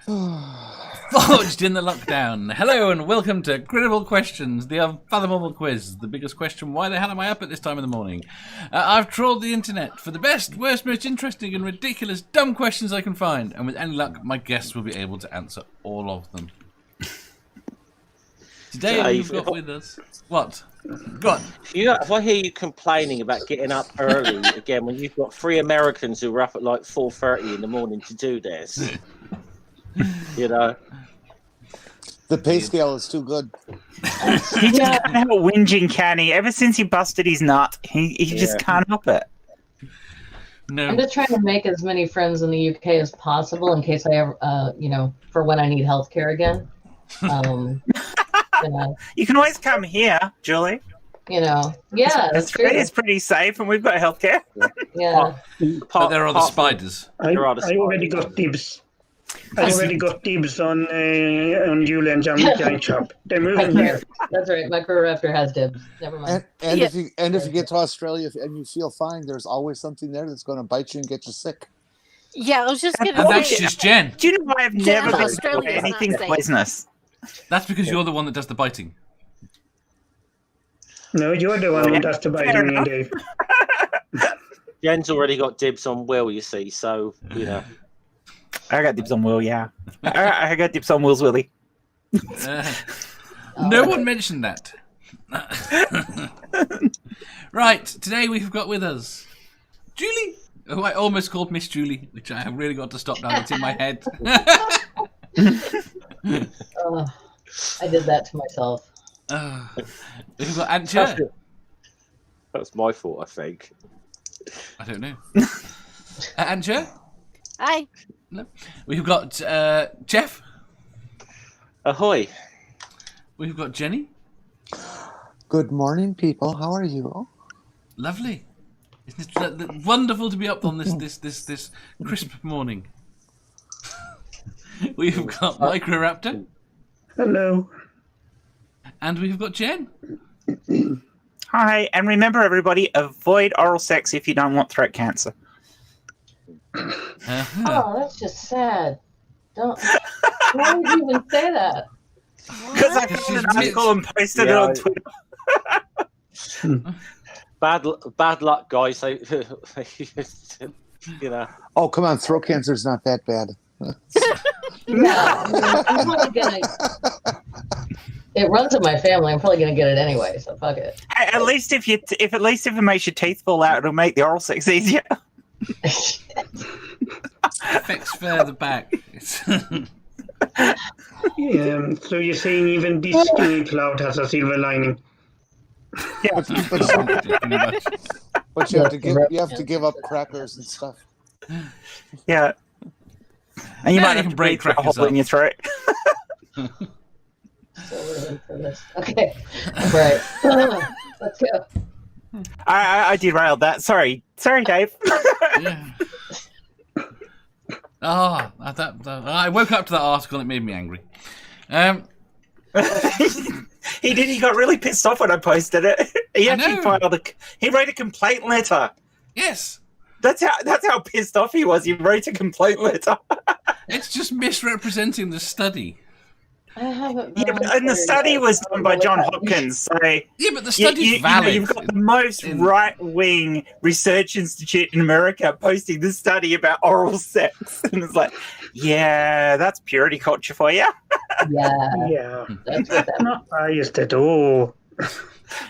Forged in the lockdown. Hello and welcome to Critical Questions, the Unfathomable quiz. The biggest question, why the hell am I up at this time in the morning? I've trawled the internet for the best, worst, most interesting and ridiculous dumb questions I can find. And with any luck, my guests will be able to answer all of them. Today we've got with us... What? Go on. If I hear you complaining about getting up early again when you've got 3 Americans who are up at like 4:30 in the morning to do this, you know... The pay scale is too good. He just can't help whinging, can he? Ever since he busted his nut, he just can't help it. No. I'm just trying to make as many friends in the UK as possible in case I ever, for when I need healthcare again. You can always come here, Julie. That's true. It's pretty safe, and we've got healthcare. Yeah. But there are the spiders. I already got dibs. I already got dibs on Julie and Giant Chop. They're moving here. That's right. Microraptor has dibs. Never mind. And if you get to Australia and you feel fine, there's always something there that's going to bite you and get you sick. Yeah, I was just going to And say. that's just Jen. Do you know I have never been Australia's to anything not safe. poisonous? That's because you're the one that does the biting. No, you're the one who does the biting, Dave. Jen's already got dibs on Will, you see, so, you know. I got dibs on Will, yeah. I got dibs on Will's Willie. No one mentioned that. Right, today we've got with us Julie, who I almost called Miss Julie, which I have really got to stop now. It's in my head. I did that to myself. We've got Antje. That's my fault, I think. I don't know. Antje. Hi. No. We've got Jeff. Ahoy. We've got Jenny. Good morning, people. How are you? Lovely. Isn't it wonderful to be up on this crisp morning? We've got Microraptor. Hello. And we've got Jen. Hi, and remember, everybody, avoid oral sex if you don't want throat cancer. Oh, that's just sad. Why would you even say that? Because I found an article and posted it on Twitter. Bad luck, guys. You know. Oh, come on. Throat cancer is not that bad. Yeah, I'm probably gonna. It runs in my family. I'm probably gonna get it anyway, so fuck it. At least if it makes your teeth fall out, it'll make the oral sex easier. Effects further back. Yeah, so you're saying even this skinny cloud has a silver lining? Yeah. But you have to give up crackers and stuff. Yeah. And you might you have can to break break a crackers hole in your throat. So we're in for this. Okay, right. Let's go. I derailed that. Sorry, Dave. Yeah. I woke up to that article and it made me angry. He did. He got really pissed off when I posted it. He actually he wrote a complaint letter. Yes. That's how pissed off he was. He wrote a complaint letter. It's just misrepresenting the study. I haven't. And the study was done by John Hopkins. So Yeah, but the study's valid. You've got the most right-wing research institute in America posting this study about oral sex, and it's like, yeah, that's purity culture for you. Yeah. That's not biased at all.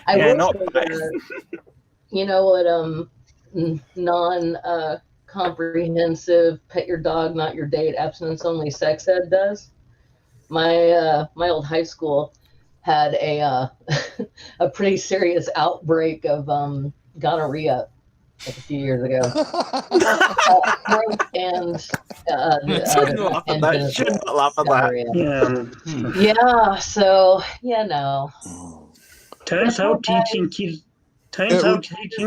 I Yeah, will not say biased. that, you know what? Non-comprehensive pet your dog, not your date, abstinence-only sex ed does. My old high school had a a pretty serious outbreak of gonorrhea like a few years ago. Shouldn't laugh at that. Yeah. So no. Turns out teaching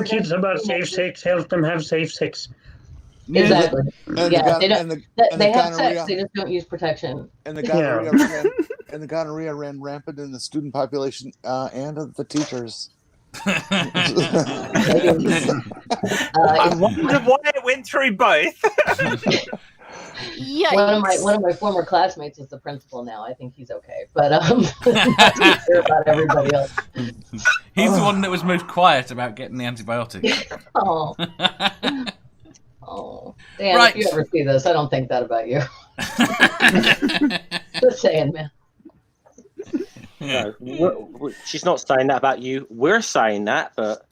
kids about safe sex helps them have safe sex. Exactly. And They have sex, they just don't use protection. And the gonorrhea ran rampant in the student population and of the teachers. I wonder why it went through both. Yikes. One of my former classmates is the principal now. I think he's okay, but I'm not too sure about everybody else. He's the one that was most quiet about getting the antibiotics. Oh, Dan, Right. if you ever see this, I don't think that about you. Just saying, man. No, she's not saying that about you. We're saying that, but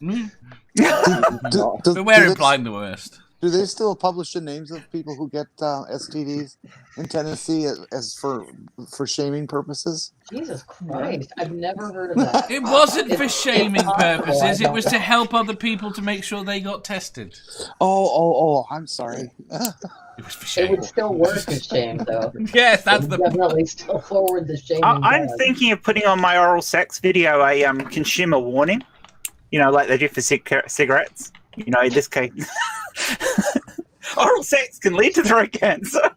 But we're implying the worst. Do they still publish the names of people who get STDs in Tennessee as for shaming purposes? Jesus Christ, I've never heard of that. It wasn't for It's shaming possible, purposes. I It was don't to know. help other people to make sure they got tested. Oh, I'm sorry. It was for It shame. would still work as shame, though. Yes, It that's would the. definitely still forward the shame. I'm thinking of putting on my oral sex video a consumer warning. You know, like they do for cigarettes. You know, in this case, oral sex can lead to throat cancer.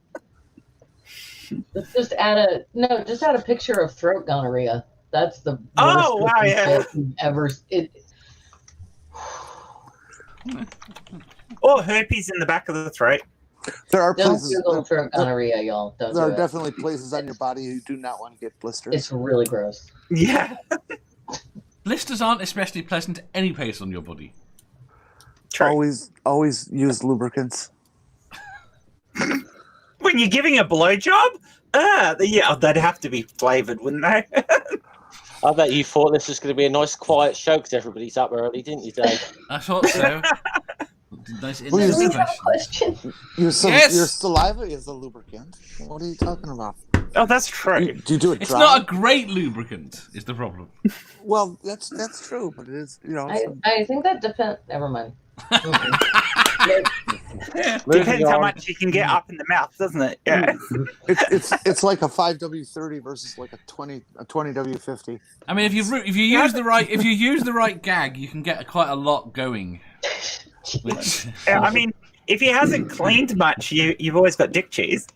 Just add a picture of throat gonorrhea. That's the worst Oh, wow, looking yeah. shit you've ever. Or herpes in the back of the throat. There are Don't places. Google throat gonorrhea, y'all. Don't There do are it. definitely places on your body you do not want to get blisters. It's really gross. Yeah. Blisters aren't especially pleasant any place on your body. True. Always use lubricants. When you're giving a blowjob, yeah, they'd have to be flavored, wouldn't they? I bet you thought this was going to be a nice quiet show because everybody's up early, didn't you, Dave? I thought so. Nice Well, you innocent said- question. Question. Your Yes! saliva is a lubricant. What are you talking about? Oh, that's true. Do you do it It's dry? not a great lubricant, is the problem. Well, that's true, but it is. I think that depends. Never mind. Depends how much you can get up in the mouth, doesn't it? Yeah. It's like a 5W30 versus like a 20W50. I mean, if you use the right gag, you can get quite a lot going. Which, I mean, if he hasn't cleaned much, you've always got dick cheese.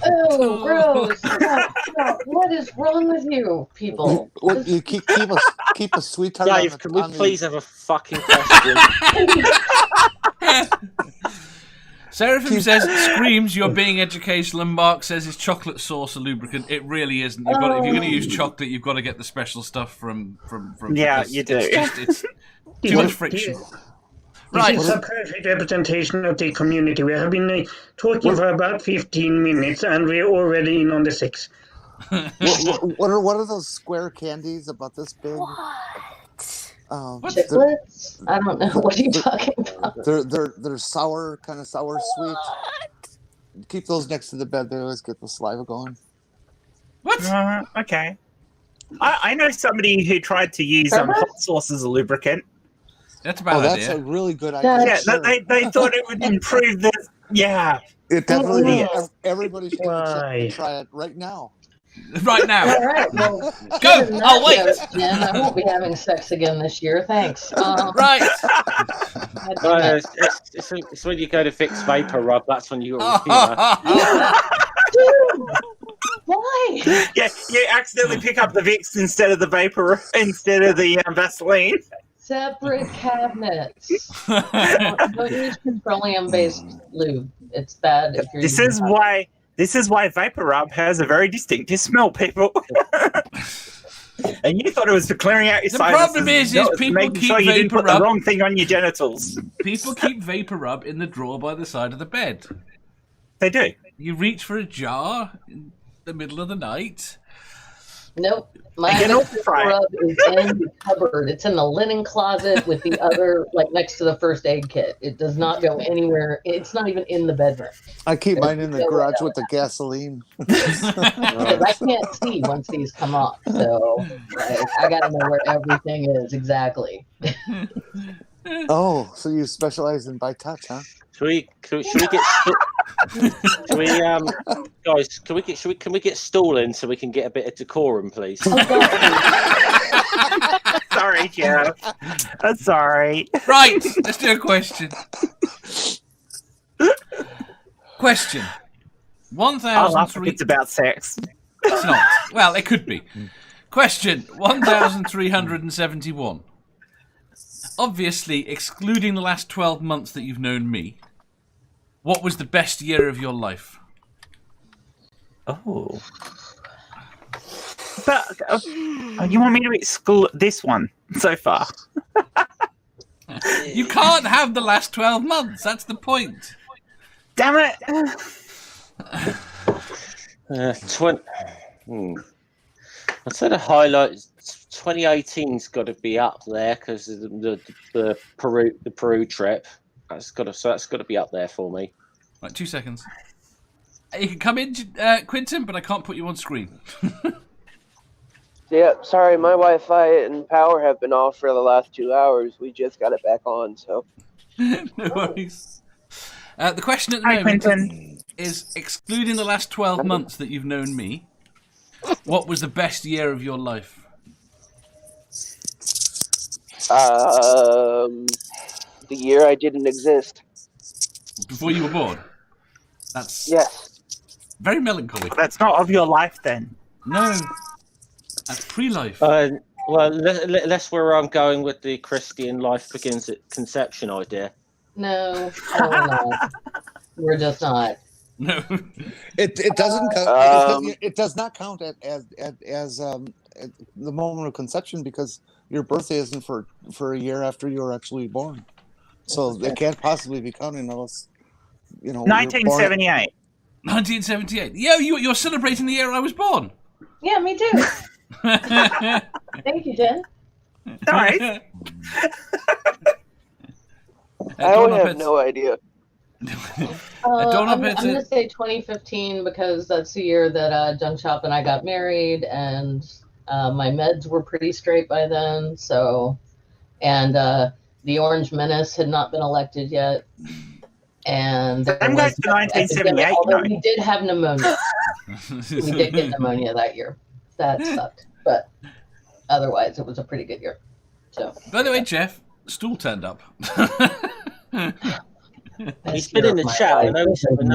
Oh, gross! Stop. What is wrong with you, people? You keep a sweetheart. Dave, can we please have a fucking question? Seraphim says, screams, you're being educational, and Mark says, is chocolate sauce a lubricant? It really isn't. If you're going to use chocolate, you've got to get the special stuff from Yeah, because you do. It's too much friction. Right. This is a perfect representation of the community. We have been talking for about 15 minutes, and we're already in on the 6th. What are those square candies about this big? Chiclets? I don't know. What are you talking about? They're sour, kind of sour sweet. Keep those next to the bed. They always get the saliva going. What? Okay. I know somebody who tried to use hot sauce as a lubricant. That's a bad That's idea. a really good idea. Yeah, Sure. they thought it would improve the. Yeah. It definitely. Oh. Everybody should Why? try it right now. Right now. All right. Well, Go! given I'll that wait! note, Jen, I won't be having sex again this year. Thanks. Right. It's when you go to fix vapor rub. That's when you. Dude, why? Yeah, you accidentally pick up the Vicks instead of the vapor, instead of the Vaseline. Separate cabinets. Don't use petroleum-based lube. It's bad if you're. This using is why vapor rub has a very distinctive smell, people. And you thought it was for clearing out your The sinuses. problem is No, it's people making keep sure you didn't vapor put rub. the wrong thing on your genitals. People keep vapor rub in the drawer by the side of the bed. They do. You reach for a jar in the middle of the night. Nope. My Again, I'll try it. rub is in the cupboard. It's in the linen closet with the other, like next to the first aid kit. It does not go anywhere. It's not even in the bedroom. I keep mine in the garage with the gasoline. Because I can't see once these come off. So I got to know where everything is exactly. Oh, so you specialize in by touch, huh? Should we get? Should we, guys? Can we get stalling so we can get a bit of decorum, please? Sorry, Jeff. I'm sorry. Right, let's do a question. Question. I laugh if 1,003. it's about sex. It's not. Well, it could be. Question 1,371. Obviously, excluding the last 12 months that you've known me, what was the best year of your life? Oh. But you want me to exclude this one so far? You can't have the last 12 months. That's the point. Damn it! I'd say the highlight 2018's got to be up there because the Peru trip. That's got to be up there for me. Right, 2 seconds. You can come in, Quinton, but I can't put you on screen. Yeah, sorry, my Wi-Fi and power have been off for the last 2 hours. We just got it back on, so. No worries. The question at the Hi, moment Quinton. is, excluding the last 12 months that you've known me, what was the best year of your life? The year I didn't exist. Before you were born? That's Yes. very melancholy. That's not of your life, then. No. That's pre-life. Well, that's where I'm going with the Christian life begins at conception idea. No, we're not. We're just not. No. It doesn't count. It does not count as the moment of conception because your birthday isn't for a year after you were actually born. So they can't possibly be counting unless 1978. 1978. Yeah, you're celebrating the year I was born. Yeah, me too. Thank you, Jen. All right. I have no idea. I'm going to say 2015 because that's the year that Junk Shop and I got married, and my meds were pretty straight by then. So, and the Orange Menace had not been elected yet, and I'm going to 1978. Although we did have pneumonia, we did get pneumonia that year. That sucked, but otherwise it was a pretty good year. So, by the way, Jeff, stool turned up. He's been in the chat. I know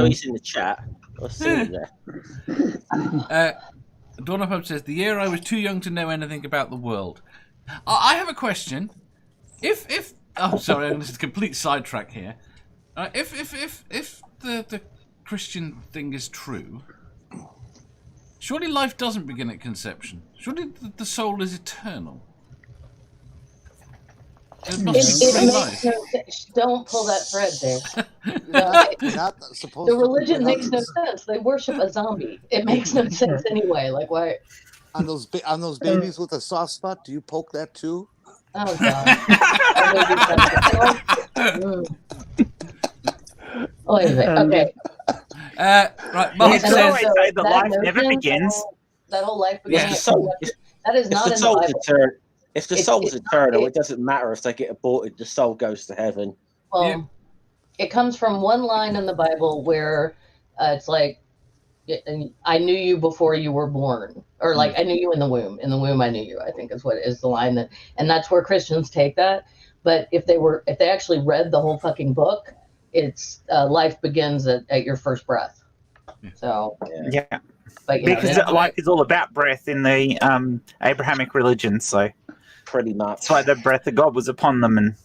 he's in the chat. I've seen him there. Dawn Up says, the year I was too young to know anything about the world. I have a question. This is a complete sidetrack here. If the Christian thing is true, surely life doesn't begin at conception. Surely the soul is eternal. It makes no sense. Don't pull that thread there. The religion makes no sense. They worship a zombie. It makes no sense anyway. Like, why? On those babies with a soft spot, do you poke that too? Oh God. Okay. Right. Mark says that life never begins. That whole life begins. That is not in the Bible. If the soul's eternal, it doesn't matter if they get aborted. The soul goes to heaven. Well, it comes from one line in the Bible where it's like, I knew you before you were born, or like I knew you in the womb. In the womb, I knew you. I think is what is the line and that's where Christians take that. But if they actually read the whole fucking book, it's life begins at your first breath. So yeah. But, because life is all about breath in the Abrahamic religion, so. Pretty much. That's why the breath of God was upon them, and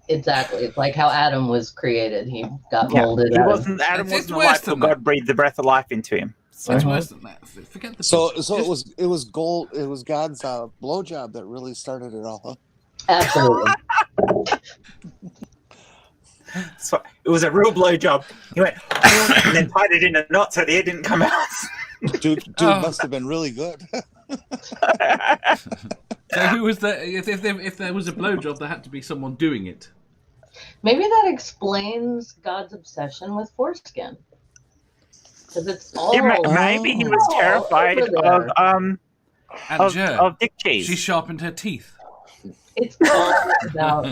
exactly, it's like how Adam was created. He got molded. Adam wasn't alive till God breathed the breath of life into him. So. It's worse than that. Forget the. So it was God's blowjob that really started it all, huh? Absolutely. So it was a real blowjob. He went and then tied it in a knot so the air didn't come out. Dude must have been really good. So who was the? If there was a blowjob, there had to be someone doing it. Maybe that explains God's obsession with foreskin. Because it's all. Maybe he was terrified of dick cheese. She sharpened her teeth. It's all about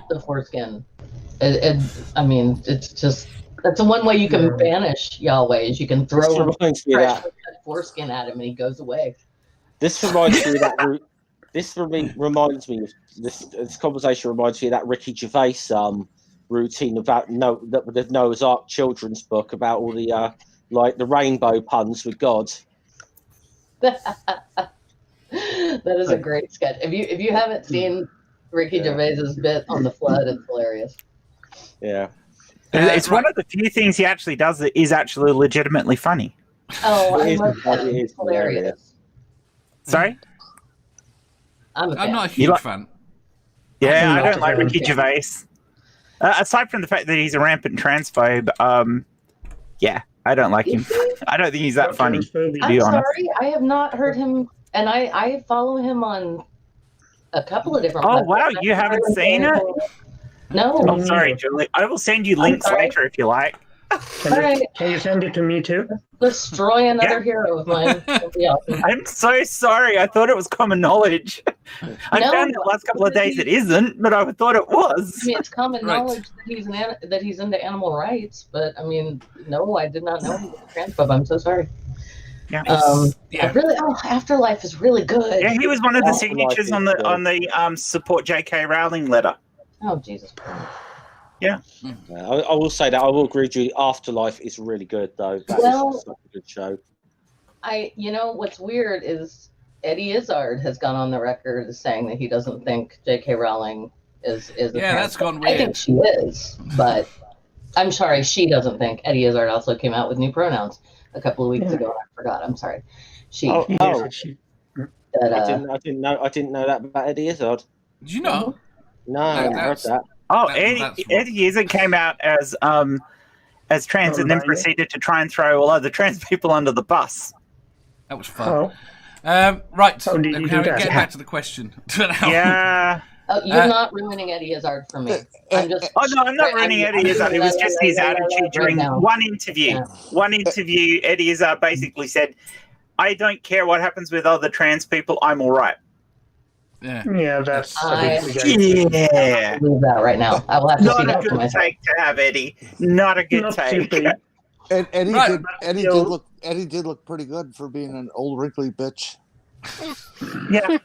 the foreskin. I mean, it's just that's the one way you can banish Yahweh is you can throw fresh foreskin at him and he goes away. This reminds me of that. This conversation reminds me of that Ricky Gervais routine about the Noah's Ark children's book about all the the rainbow puns with God. That is a great sketch. If you haven't seen Ricky Gervais's bit on the flood, it's hilarious. Yeah, it's one of the few things he actually does that is actually legitimately funny. Oh, I It is- love that. it is It's hilarious. Sorry? I'm a fan. I'm not a huge like- fan. Yeah, I'm I not don't like a fan. Ricky Gervais. Aside from the fact that he's a rampant transphobe, yeah, I don't like him. I don't think he's that funny, to I'm be honest. sorry, I have not heard him, and I follow him on a couple of different. Oh, podcasts. wow, I you haven't heard seen him- it? No. Oh, sorry, Julie. I will send you links sorry. later if you like. Can you send it to me too? Destroy another Yeah. hero of mine. That'd be awesome. I'm so sorry. I thought it was common knowledge. I No, found the last couple of days it isn't, but I thought it I was. mean, it's common Right. knowledge that he's into animal rights, but I mean, no, I did not know he was a transphobe. I'm so sorry. Yeah. Yeah. Afterlife is really good. Yeah, he was one of the Oh, signatures like it, on the support J.K. Rowling letter. Oh Jesus Christ. Yeah, I will say that I will agree with you. Afterlife is really good, though. That Well- is such a good show. What's weird is Eddie Izzard has gone on the record as saying that he doesn't think J.K. Rowling is a Yeah, that's gone I think weird. she is, but I'm sorry, she doesn't think. Eddie Izzard also came out with new pronouns a couple of weeks ago. And I forgot. I'm sorry. She Oh, that, I didn't know that about Eddie Izzard. Did you know? No, I hadn't heard that's- that. Oh, That's what- Eddie Izzard came out as trans and then Non-binary? proceeded to try and throw all other trans people under the bus. That was fun. Oh, Right. How did you do that? Get back to the question. Yeah. Oh, you're not ruining Eddie Izzard for me. I'm just. Oh no, I'm not ruining Eddie Izzard. It was just his attitude during one interview. Yeah. One interview, Eddie Izzard basically said, "I don't care what happens with other trans people. I'm all right." Yeah. yeah, that's I- a bit weird. Yeah. Believe that right now. I will have to see Not a that for good myself. take to have, Eddie. Not a good Not take. too big. And Eddie Right. Eddie did look pretty good for being an old wrinkly bitch. Yeah.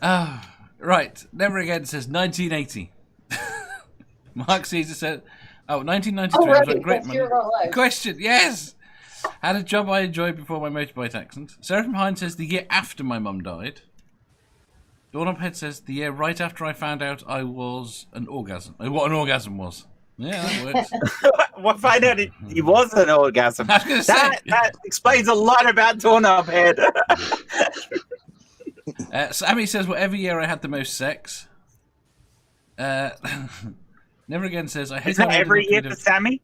Oh, right. Never Again says 1980. Mark Caesar said, 1993 Oh, right. was a great That's year of our lives. question. Yes. Had a job I enjoyed before my motorbike accident. Sarah from Hyde says the year after my mum died. Dawn Up Head says the year right after I found out I was an orgasm. What an orgasm was. Yeah, that works. Well, find out it was an orgasm. I was going to say. That explains a lot about Torn Up Head. Sammy says whatever year I had the most sex. Never Again says I hate Is that how I every ended year up for with Sammy?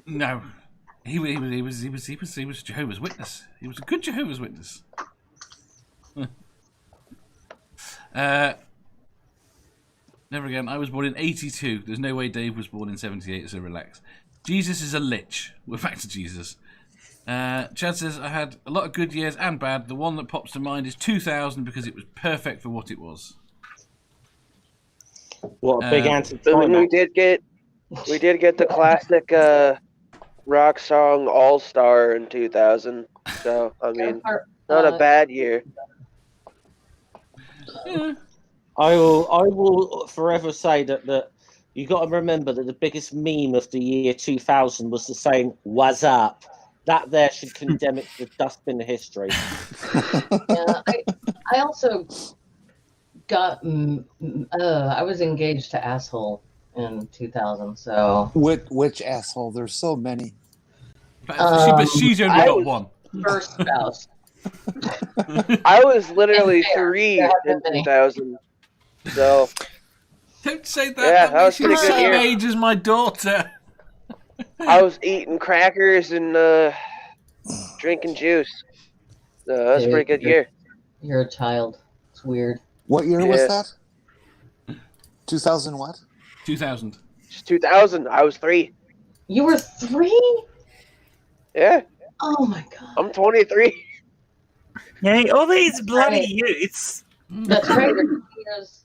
No, he was Jehovah's Witness. He was a good Jehovah's Witness. Never Again. I was born in 82. There's no way Dave was born in 78, so relax. Jesus is a lich. We're back to Jesus. Chad says I had a lot of good years and bad. The one that pops to mind is 2000 because it was perfect for what it was. What a big Um, anti I mean, we did get the classic rock song All Star in 2000. So I mean, not a bad year. Yeah. I will forever say that you got to remember that the biggest meme of the year 2000 was the saying "What's up." That there should condemn it to the dustbin of history. Yeah, I also got. I was engaged to asshole in 2000. So Which asshole? There's so many. But she's only I got was- one. first spouse. I was literally Fair. 3 There have in been many. 2000. So Don't say that. Yeah, that was She's the pretty good same year. age as my daughter. I was eating crackers and drinking juice. So that was a pretty good year. You're a child. It's weird. What year was Yeah. that? 2000 what? 2000. 2000. I was 3. You were 3? Yeah, Oh my god. I'm 23. Yeah, all these bloody Right. youths. That's right.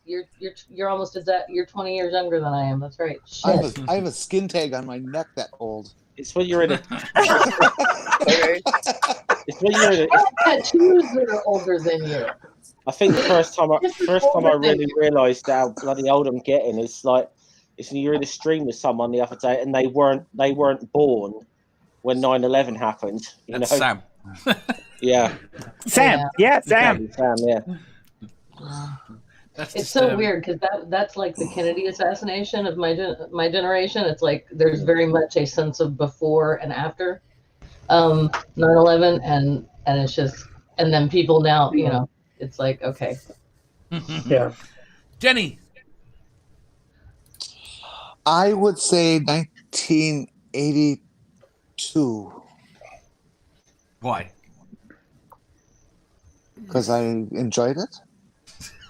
You're almost you're 20 years younger than I am. That's right. Shit. I have a skin tag on my neck that old. It's when you're in a. Okay. It's when you're in a. I have tattoos that are older than you. I think the first time I really realised how bloody old I'm getting is like it's when you're in a stream with someone the other day and they weren't born when 9/11 happened. You That's know? Sam. Yeah. Sam. Yeah, Sam. Sam. Yeah. That's It's so weird because that's like the Kennedy assassination of my generation. It's like there's very much a sense of before and after 9/11, and it's just, and then people now, it's like, okay. Yeah. Jenny. I would say 1982. Why? Because I enjoyed it.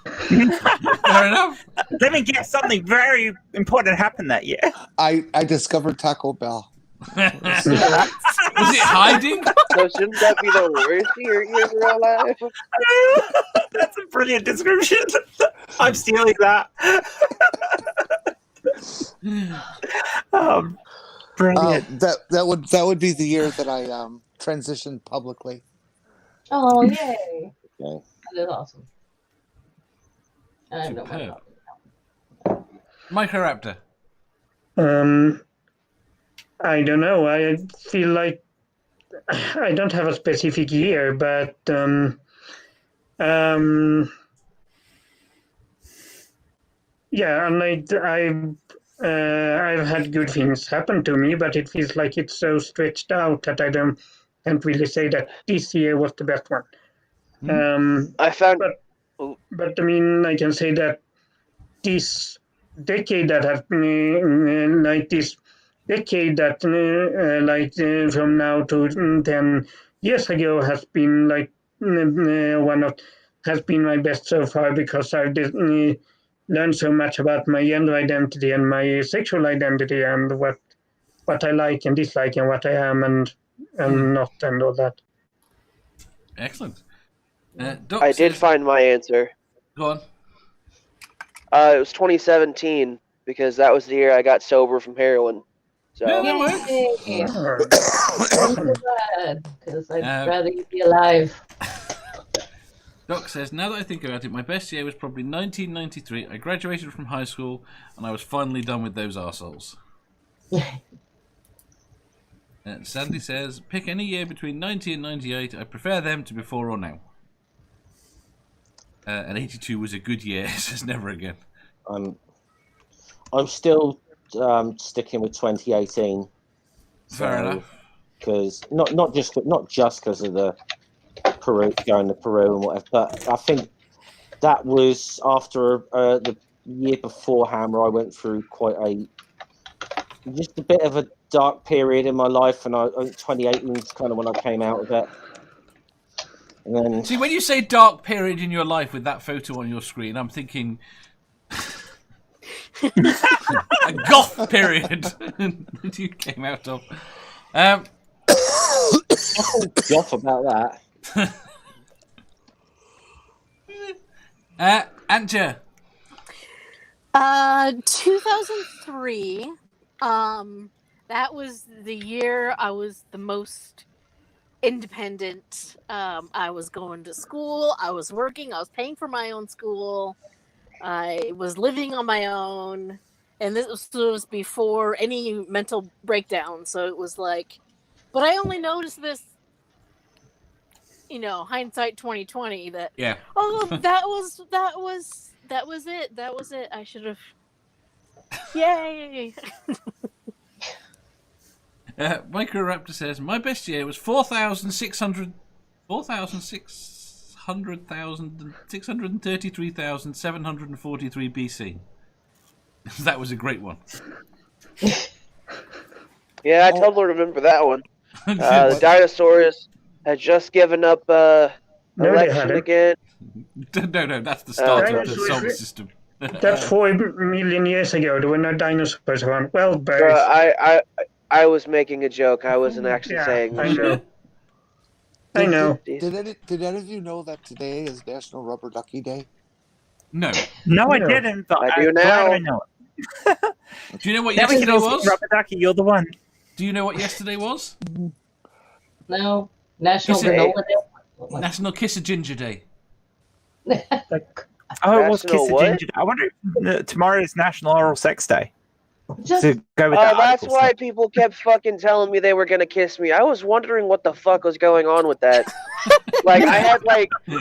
Fair enough. Let me guess, something very important happened that year. I discovered Taco Bell. Was it hiding? So shouldn't that be the worst year in real life? That's a brilliant description. I'm stealing that. Brilliant. That would be the year that I transitioned publicly. Oh, yay! Okay. That is awesome. I have no Superb. more. Microraptor. I don't know. I feel like I don't have a specific year, but yeah, and I've had good things happen to me, but it feels like it's so stretched out that I can't really say that this year was the best one. I found. But I mean, I can say that this decade that has been like this decade that from now to 10 years ago has been like has been my best so far, because I've learned so much about my gender identity and my sexual identity and what I like and dislike and what I am and not and all that. Excellent. I did find my answer. Go on. It was 2017 because that was the year I got sober from heroin. So Yeah, that works. Yay! I'm so glad, because I'd rather you be alive. Doc says, now that I think about it, my best year was probably 1993. I graduated from high school and I was finally done with those arseholes. Sandy says, pick any year between 90 and 98. I prefer them to before or now. And 82 was a good year. It says never again. I'm still sticking with 2018. Fair enough. Because not just because of the Peru, going to Peru and whatever, but I think that was after the year beforehand where I went through quite a bit of a dark period in my life, and 2018 is kind of when I came out of it. And then, see, when you say dark period in your life with that photo on your screen, I'm thinking a goth period that you came out of. goth about that. Antje. 2003. That was the year I was the most independent. I was going to school, I was working, I was paying for my own school, I was living on my own, and this was before any mental breakdown. So it was like, but I only noticed this, hindsight 2020. That yeah. Oh, that was it. That was it. I should have. Yay! Microraptor says, my best year was 4,633,743 BC. That was a great one. Yeah, I totally remember that one. The dinosaurs had just given up election again. No, that's the start of the solar system. That's 4 million years ago. There were no dinosaurs around. Well, birds. I was making a joke. I wasn't actually saying I this know. shit. I know. Did any of you know that today is National Rubber Ducky Day? No. I didn't. But I do now. I know it. Do you know what Now we can yesterday all was? see Rubber Ducky, you're the one. Do you know what yesterday was? No. National Kiss a- Granola Day? National Kiss a Ginger Day. Oh, it was National Kiss a what? Ginger. I wonder if tomorrow is National Oral Sex Day. Just to go with Oh, the that's article why set. people kept fucking telling me they were gonna kiss me. I was wondering what the fuck was going on with that. Like, I had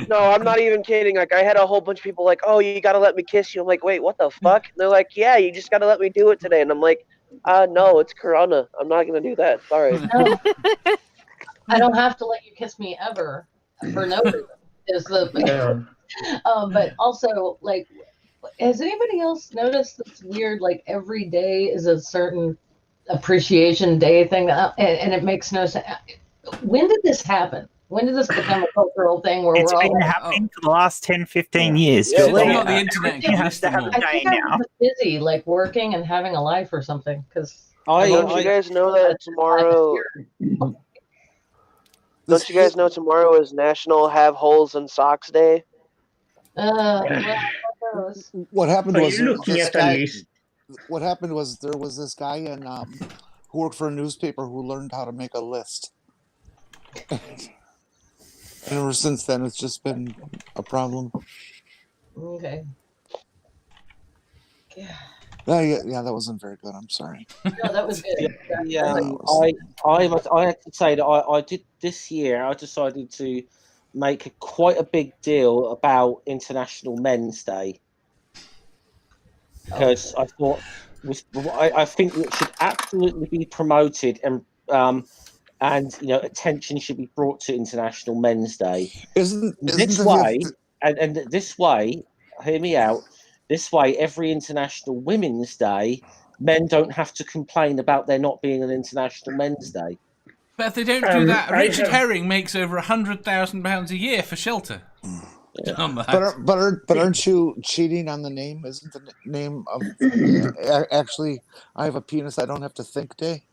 no, I'm not even kidding. Like, I had a whole bunch of people like, "Oh, you gotta let me kiss you." I'm like, "Wait, what the fuck?" And they're like, "Yeah, you just gotta let me do it today." And I'm like, no, it's Corona. I'm not gonna do that. Sorry." no, I don't have to let you kiss me ever for no reason. Is the but also like, has anybody else noticed that's weird? Like every day is a certain appreciation day thing, and it makes no sense. When did this happen? When did this become a cultural thing where It's we're all been like, happening for the last 10, 15 years. Yeah, Since well, we got the internet, everything can has list to them have all. a I day think I now. was busy, like working and having a life or something. Because don't you guys know that tomorrow? Don't you guys know tomorrow is National Have Holes in Socks Day? What happened Are was you looking this at the guy. list? What happened was there was this guy in who worked for a newspaper who learned how to make a list, and ever since then it's just been a problem. Okay. Yeah. Yeah, that wasn't very good. I'm sorry. No, that was good. I have to say that I did this year. I decided to make quite a big deal about International Men's Day because I thought I think it should absolutely be promoted and attention should be brought to International Men's Day. Isn't This way, and this way, hear me out. This way, every International Women's Day, men don't have to complain about there not being an International Men's Day. But if they don't do that, I Richard have- Herring makes over £100,000 a year for shelter. On that. But aren't you cheating on the name? Isn't the name of actually? I have a penis. I don't have to think day.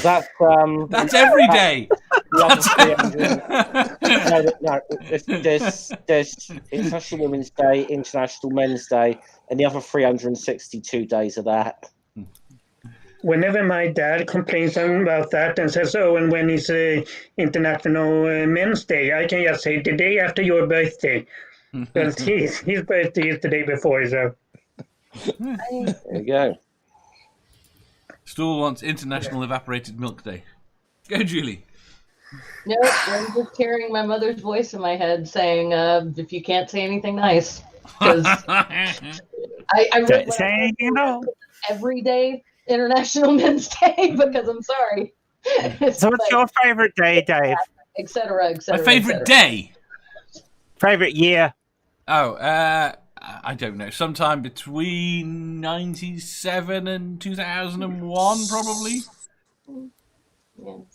That's every day. No. There's International Women's Day, International Men's Day, and the other 362 days of that. Whenever my dad complains about that and says, "Oh, and when is International Men's Day?" I can just say the day after your birthday, because his birthday is the day before. So there you go. Stool wants International Evaporated Milk Day. Go, Julie. No, I'm just hearing my mother's voice in my head saying, "If you can't say anything nice," because I Don't say anything at all. every day International Men's Day because I'm sorry. So what's your favourite day, Dave? Etc. My favourite day? Favourite year? Oh, I don't know. Sometime between 97 and 2001, probably.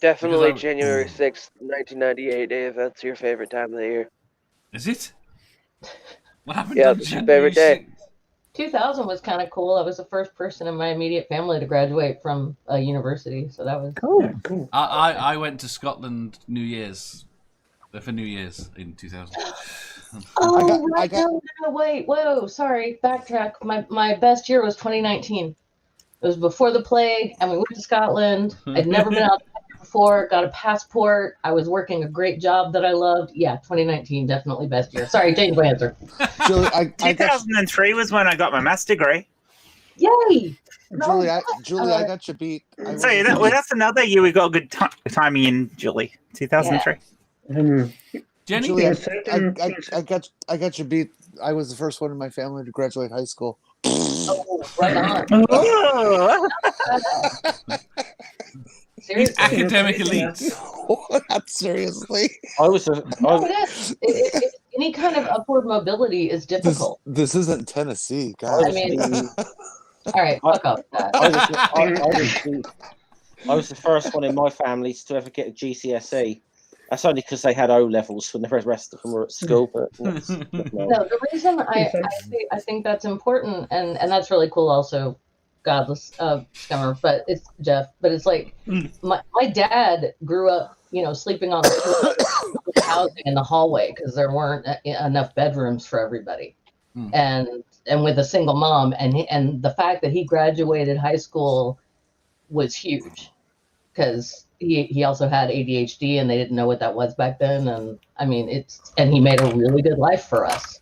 Definitely January 6th, 1998, Dave. That's your favorite time of the year. Is it? What happened? Yeah, it's your favorite day. 2000 was kind of cool. I was the first person in my immediate family to graduate from a university, so that was cool. I went to Scotland for New Year's in 2000. No, wait, whoa, sorry, backtrack. My best year was 2019. It was before the plague, and we went to Scotland. I'd never been out there before, got a passport. I was working a great job that I loved. Yeah, 2019, definitely best year. Sorry, change my answer. Julie, 2003 was when I got my master's degree. Yay! Julie, I got you beat. So that's another year we got a good timing in, Julie. 2003. Jenni, Julie, I got you beat. I was the first one in my family to graduate high school. Oh, right on. These academic elites. Not seriously. Any kind of upward mobility is difficult. This isn't Tennessee, guys. I mean, all right, fuck off that. I was the first one in my family to ever get a GCSE. That's only because they had O levels when the rest of them were at school. But no, the reason I think that's important, and that's really cool. Also, godless Scummer, but it's Jeff. But it's like my dad grew up, sleeping on housing in the hallway because there weren't enough bedrooms for everybody, and with a single mom, and the fact that he graduated high school was huge because he also had ADHD and they didn't know what that was back then. And I mean, and he made a really good life for us.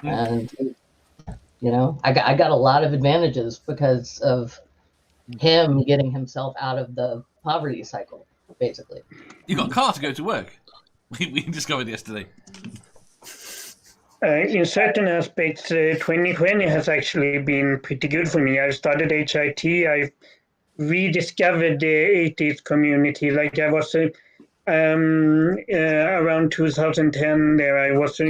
And You know, I got a lot of advantages because of him getting himself out of the poverty cycle, basically. You got a car to go to work. We discovered yesterday. In certain aspects, 2020 has actually been pretty good for me. I started HIT. I rediscovered the atheist community. Like I was around 2010. There, I was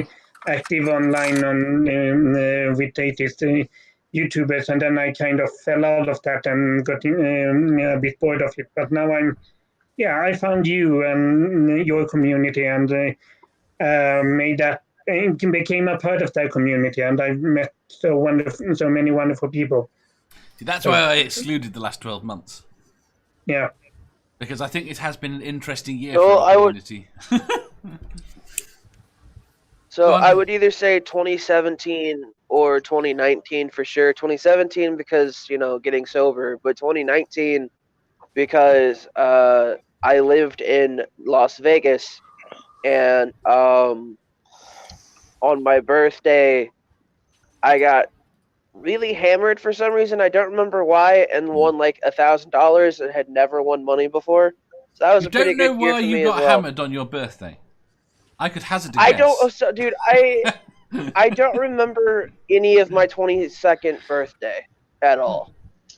active online on with atheist YouTubers, and then I kind of fell out of that and got a bit bored of it. But now I found you and your community, and made that. Became a part of that community, and I've met so many wonderful people. See, that's why I excluded the last 12 months. Yeah, because I think it has been an interesting year So for our community. So I would either say 2017 or 2019 for sure. 2017 because, you know, getting sober, but 2019 because I lived in Las Vegas, and on my birthday I got really hammered for some reason. I don't remember why, and won like $1,000 and had never won money before. So that was a pretty good year for me as well. You don't know why you got hammered on your birthday? I could hazard a guess. I don't, so, dude. I don't remember any of my 22nd birthday at all.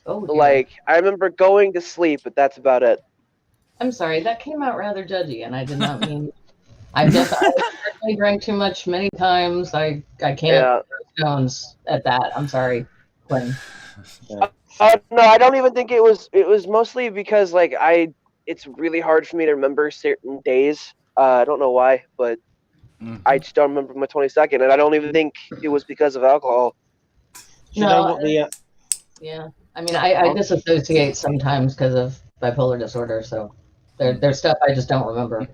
Oh, like I remember going to sleep, but that's about it. I'm sorry, that came out rather judgy, and I did not mean. I certainly drank too much many times. I can't stones at that. I'm sorry, Quinn. No, I don't even think it was. It was mostly because like it's really hard for me to remember certain days. I don't know why, but I just don't remember my 22nd, and I don't even think it was because of alcohol. Yeah, I mean, I disassociate sometimes because of bipolar disorder, so there's stuff I just don't remember.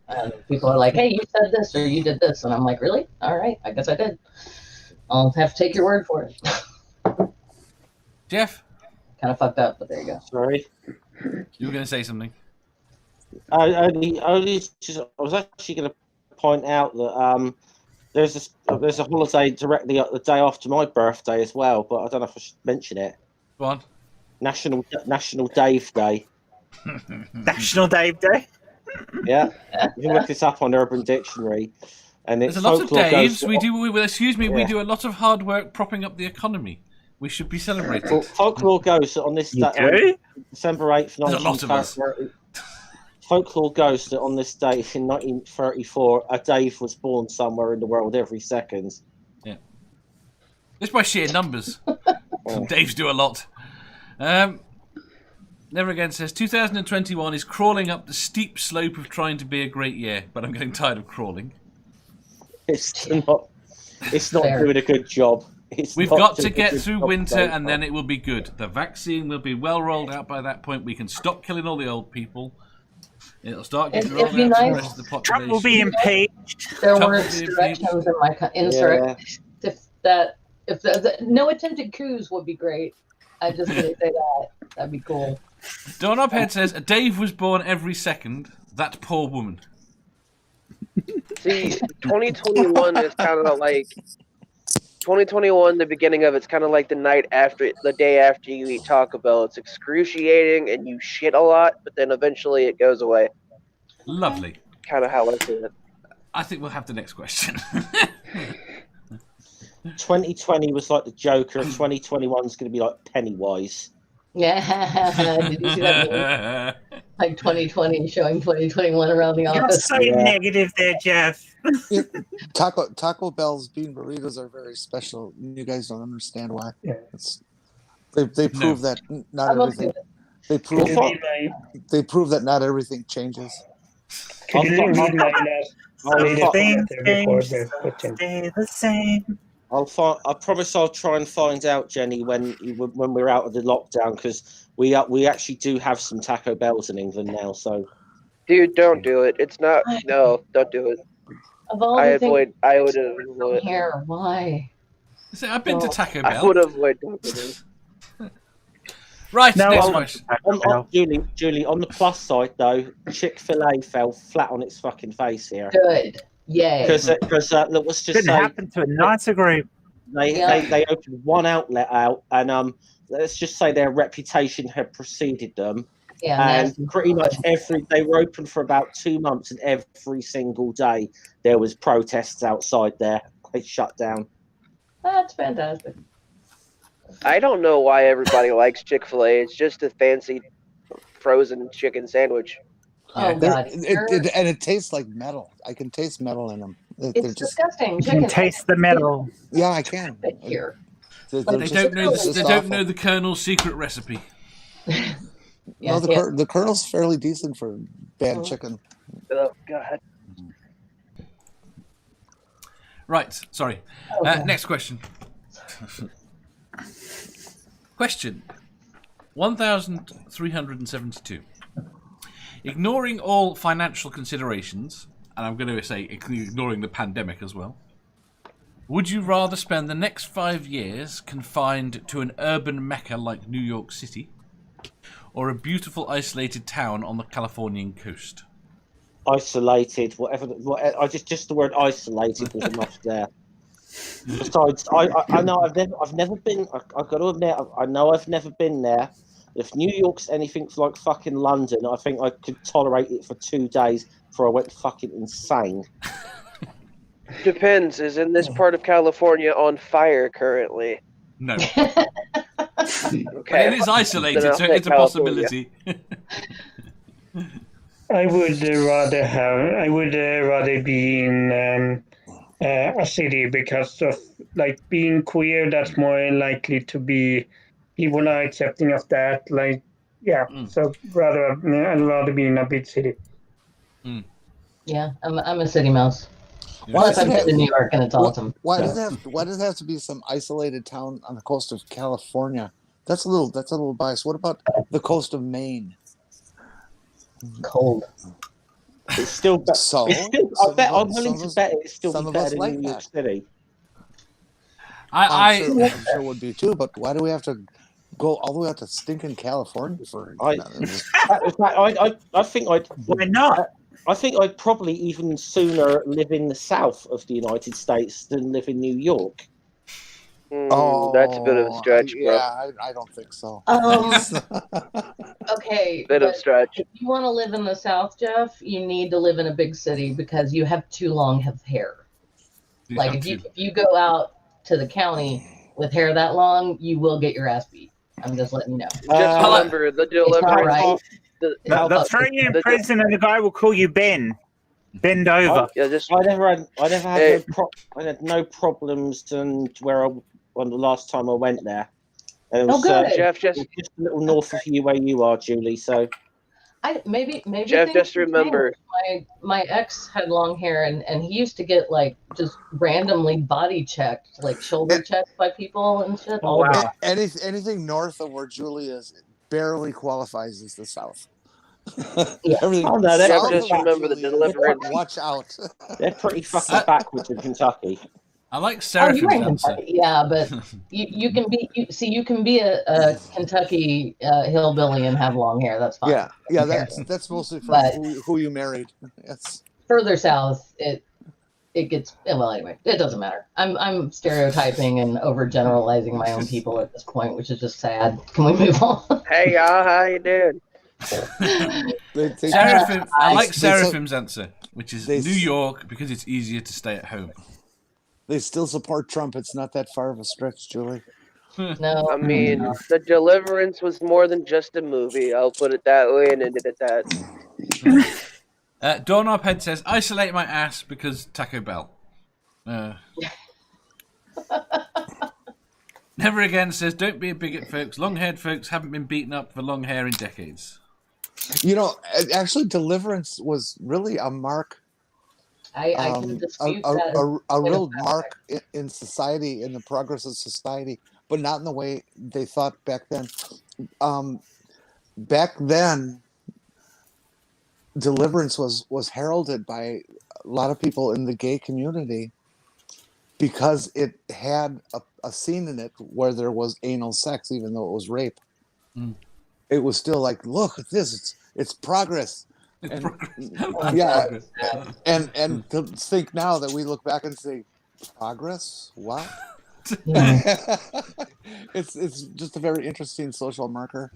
And people are like, "Hey, you said this or you did this," and I'm like, "Really? All right, I guess I did. I'll have to take your word for it." Jeff? Kind of fucked up, but there you go. Sorry. You were going to say something. I was actually going to point out that there's a holiday directly the day after my birthday as well, but I don't know if I should mention it. Go on. National Dave Day. National Dave Day? Yeah. You can look this up on Urban Dictionary. And there's a lot of Daves. We do a lot of hard work propping up the economy. We should be celebrated. Well, folklore goes that on this day, December 8th, 1930. Folklore goes that on this date in 1934, a Dave was born somewhere in the world every second. Yeah. Just by sheer numbers. Daves do a lot. Never Again says, 2021 is crawling up the steep slope of trying to be a great year, but I'm getting tired of crawling. It's not doing a good job. We've got to get through winter and then it will be good. The vaccine will be well rolled out by that point. We can stop killing all the old people. It'll start getting rolled out to the rest of the population. Trump will be impeached. There were insurrections in my insurrection. If no attempted coups would be great. I just want to say that. That'd be cool. Dawn Uphead says, Dave was born every second. That poor woman. See, 2021 is kind of like 2021. The beginning of it's kind of like the day after you eat Taco Bell. It's excruciating and you shit a lot, but then eventually it goes away. Lovely. Kind of how I see it. I think we'll have the next question. 2020 was like the Joker. 2021 is going to be like Pennywise. Yeah, did you see that? Like 2020 showing 2021 around the office. You're so negative there, Jeff. Taco Bell's bean burritos are very special. You guys don't understand why. Yeah. They prove that not everything. They prove that not everything changes. Could you read my last Things before stay the the same. I promise I'll try and find out, Jenny, when we're out of the lockdown, because we actually do have some Taco Bells in England now. So, dude, don't do it. It's not. No, don't do it. I would avoid here. Why? I've been to Taco Bell. I would avoid it. Right, no, next question. Julie, on the plus side though, Chick-fil-A fell flat on its fucking face here. Good. Yay. Because let's just Couldn't happen to a nicer group. They opened one outlet out, and let's just say their reputation had preceded them. Yeah, And pretty much they were open for about 2 months, and every single day there was protests outside there. They shut down. That's fantastic. I don't know why everybody likes Chick-fil-A. It's just a fancy frozen chicken sandwich. Oh God! And it tastes like metal. I can taste metal in them. It's disgusting. You can taste the metal. Yeah, I can. Here. They don't know the Colonel's secret recipe. No, the Colonel's fairly decent for bad chicken. Oh God. Right, sorry. Next question. Question 1372. Ignoring all financial considerations, and I'm going to say ignoring the pandemic as well, would you rather spend the next 5 years confined to an urban mecca like New York City, or a beautiful isolated town on the Californian coast? Isolated, whatever. Just the word isolated was enough there. Besides, I know I've never been. I've got to admit, I know I've never been there. If New York's anything like fucking London, I think I could tolerate it for 2 days before I went fucking insane. Depends. Is in this part of California on fire currently? No. Okay. But it is isolated, so it's a possibility. I would rather be in a city because of like being queer. That's more likely to be people are accepting of that. Like, so I'd rather be in a big city. Yeah, I'm a city mouse. Why Plus, I've been to New York and it's awesome. Why does it have to be some isolated town on the coast of California? That's a little biased. What about the coast of Maine? Cold. It's still better. I'm willing to bet it's still better than like New York City. I'm sure would be too, but why do we have to go all the way out to stinking California for? I think Why not? I think I'd probably even sooner live in the south of the United States than live in New York. That's a bit of a stretch, bro. Yeah, I don't think so. Okay. Bit of stretch. If you want to live in the South, Jeff, you need to live in a big city because you have too long of hair. Like if you go out to the county with hair that long, you will get your ass beat. I'm just letting you know. Just remember the deliverance. They'll throw you in prison, and the guy will call you Ben. Bend over. I had no problems to where on the last time I went there. And it was, Jeff, just a little north of you where you are, Julie. So maybe Jeff, just remember, my ex had long hair, and he used to get like just randomly body checked, like shoulder checked by people and shit. Oh, wow. Anything north of where Julie is barely qualifies as the South. Everything. Just remember the deliverance. Watch out. They're pretty fucking backwards in Kentucky. I like Seraphim's answer. Yeah, but you can be a Kentucky hillbilly and have long hair. That's fine. Yeah. That's mostly for who you married. Yes. Further south, it gets anyway. It doesn't matter. I'm stereotyping and overgeneralizing my own people at this point, which is just sad. Can we move on? Hey y'all, how you doing? I like Seraphim's answer, which is New York because it's easier to stay at home. They still support Trump. It's not that far of a stretch, Julie. No. I mean, The Deliverance was more than just a movie. I'll put it that way and ended it that. Doorknob Head says, isolate my ass because Taco Bell. Never Again says, don't be a bigot, folks. Long-haired folks haven't been beaten up for long hair in decades. You know, actually, Deliverance was really a mark. I can dispute that. A real mark in society, in the progress of society, but not in the way they thought back then. Back then, Deliverance was heralded by a lot of people in the gay community because it had a scene in it where there was anal sex, even though it was rape. It was still like, look at this, it's progress. And to think now that we look back and say, progress? What? It's just a very interesting social marker.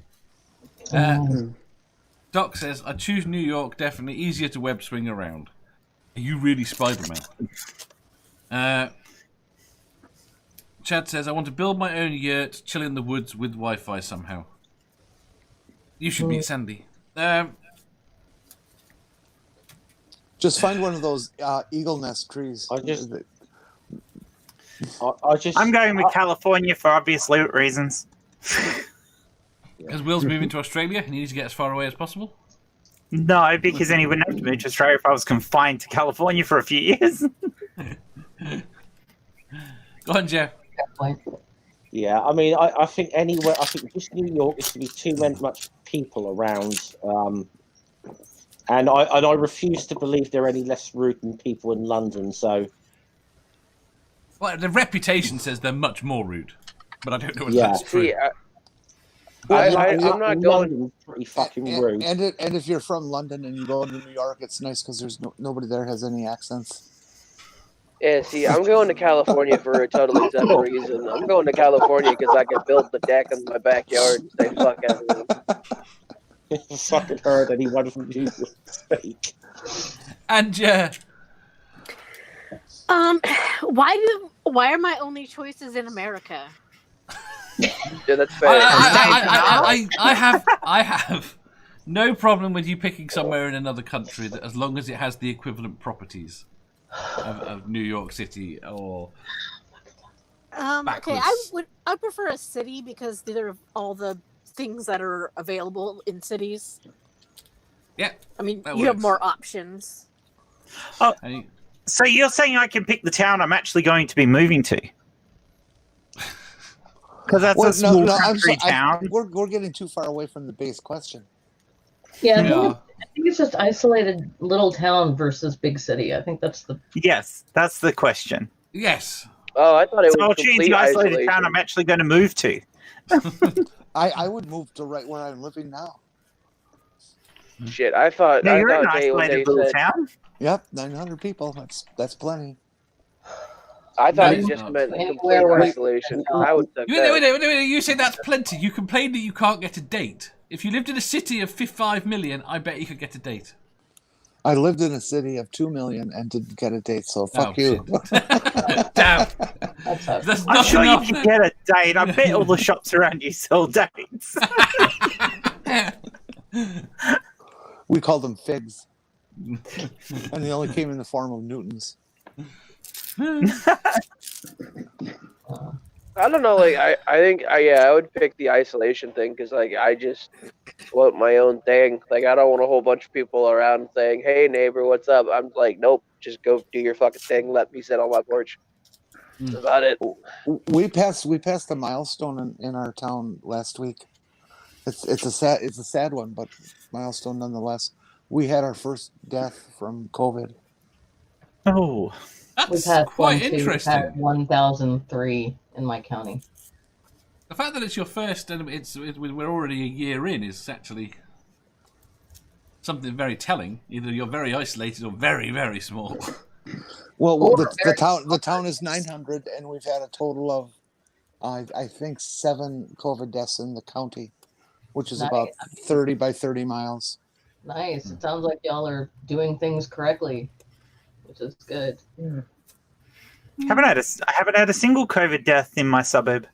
Doc says, I choose New York, definitely easier to web swing around. Are you really Spider-Man? Chad says, I want to build my own yurt, chill in the woods with Wi-Fi somehow. You should meet Sandy. Just find one of those eagle nest trees. I'm going with California for obvious reasons. Because Will's moving to Australia and he needs to get as far away as possible? No, because then he wouldn't have to move to Australia if I was confined to California for a few years. Go on, Jeff. Yeah, I mean, I think anywhere. I think just New York is to be too much people around, and I refuse to believe there are any less rude than people in London. So, well, the reputation says they're much more rude, but I don't know if that's true. See, I'm not going. Pretty fucking rude. And if you're from London and you go to New York, it's nice because there's nobody there has any accents. Yeah, see, I'm going to California for a totally separate reason. I'm going to California because I can build the deck in my backyard and say fuck everything. I fucking heard anyone from you speak. And why are my only choices in America? Yeah, that's fair. I have no problem with you picking somewhere in another country that, as long as it has the equivalent properties of New York City or. Okay, I prefer a city because they're of all the things that are available in cities. Yeah, I mean you have more options. Oh, so you're saying I can pick the town I'm actually going to be moving to? Because that's a small country town. We're getting too far away from the base question. Yeah, I think it's just isolated little town versus big city. I think that's the... Yes, that's the question. Yes. Oh, I thought it was I'll choose the isolated town I'm actually going to move to. I would move to right where I'm living now. Shit, I thought... No, you're in an isolated little town? Yep, 900 people. That's plenty. I thought it just meant complete isolation. I would say wait, you say that's plenty. You complain that you can't get a date. If you lived in a city of 5 million, I bet you could get a date. I lived in a city of 2 million and didn't get a date, so fuck you. Damn. I'm sure you can get a date. I bet all the shops around you sell dates. We called them figs. And they only came in the form of Newtons. I don't know, like, I think I would pick the isolation thing because, like, I just want my own thing. Like, I don't want a whole bunch of people around saying, hey, neighbor, what's up? I'm like, nope, just go do your fucking thing. Let me sit on my porch. That's about it. We passed a milestone in our town last week. It's a sad one, but milestone nonetheless. We had our first death from COVID. Oh, We've had quite interesting. We've had 1,003 in my county. The fact that it's your first and we're already a year in is actually something very telling. Either you're very isolated or very, very small. Well, the town is 900, and we've had a total of, I think, 7 COVID deaths in the county, which is about 30 by 30 miles. Nice. It sounds like y'all are doing things correctly, which is good. I haven't had a single COVID death in my suburb.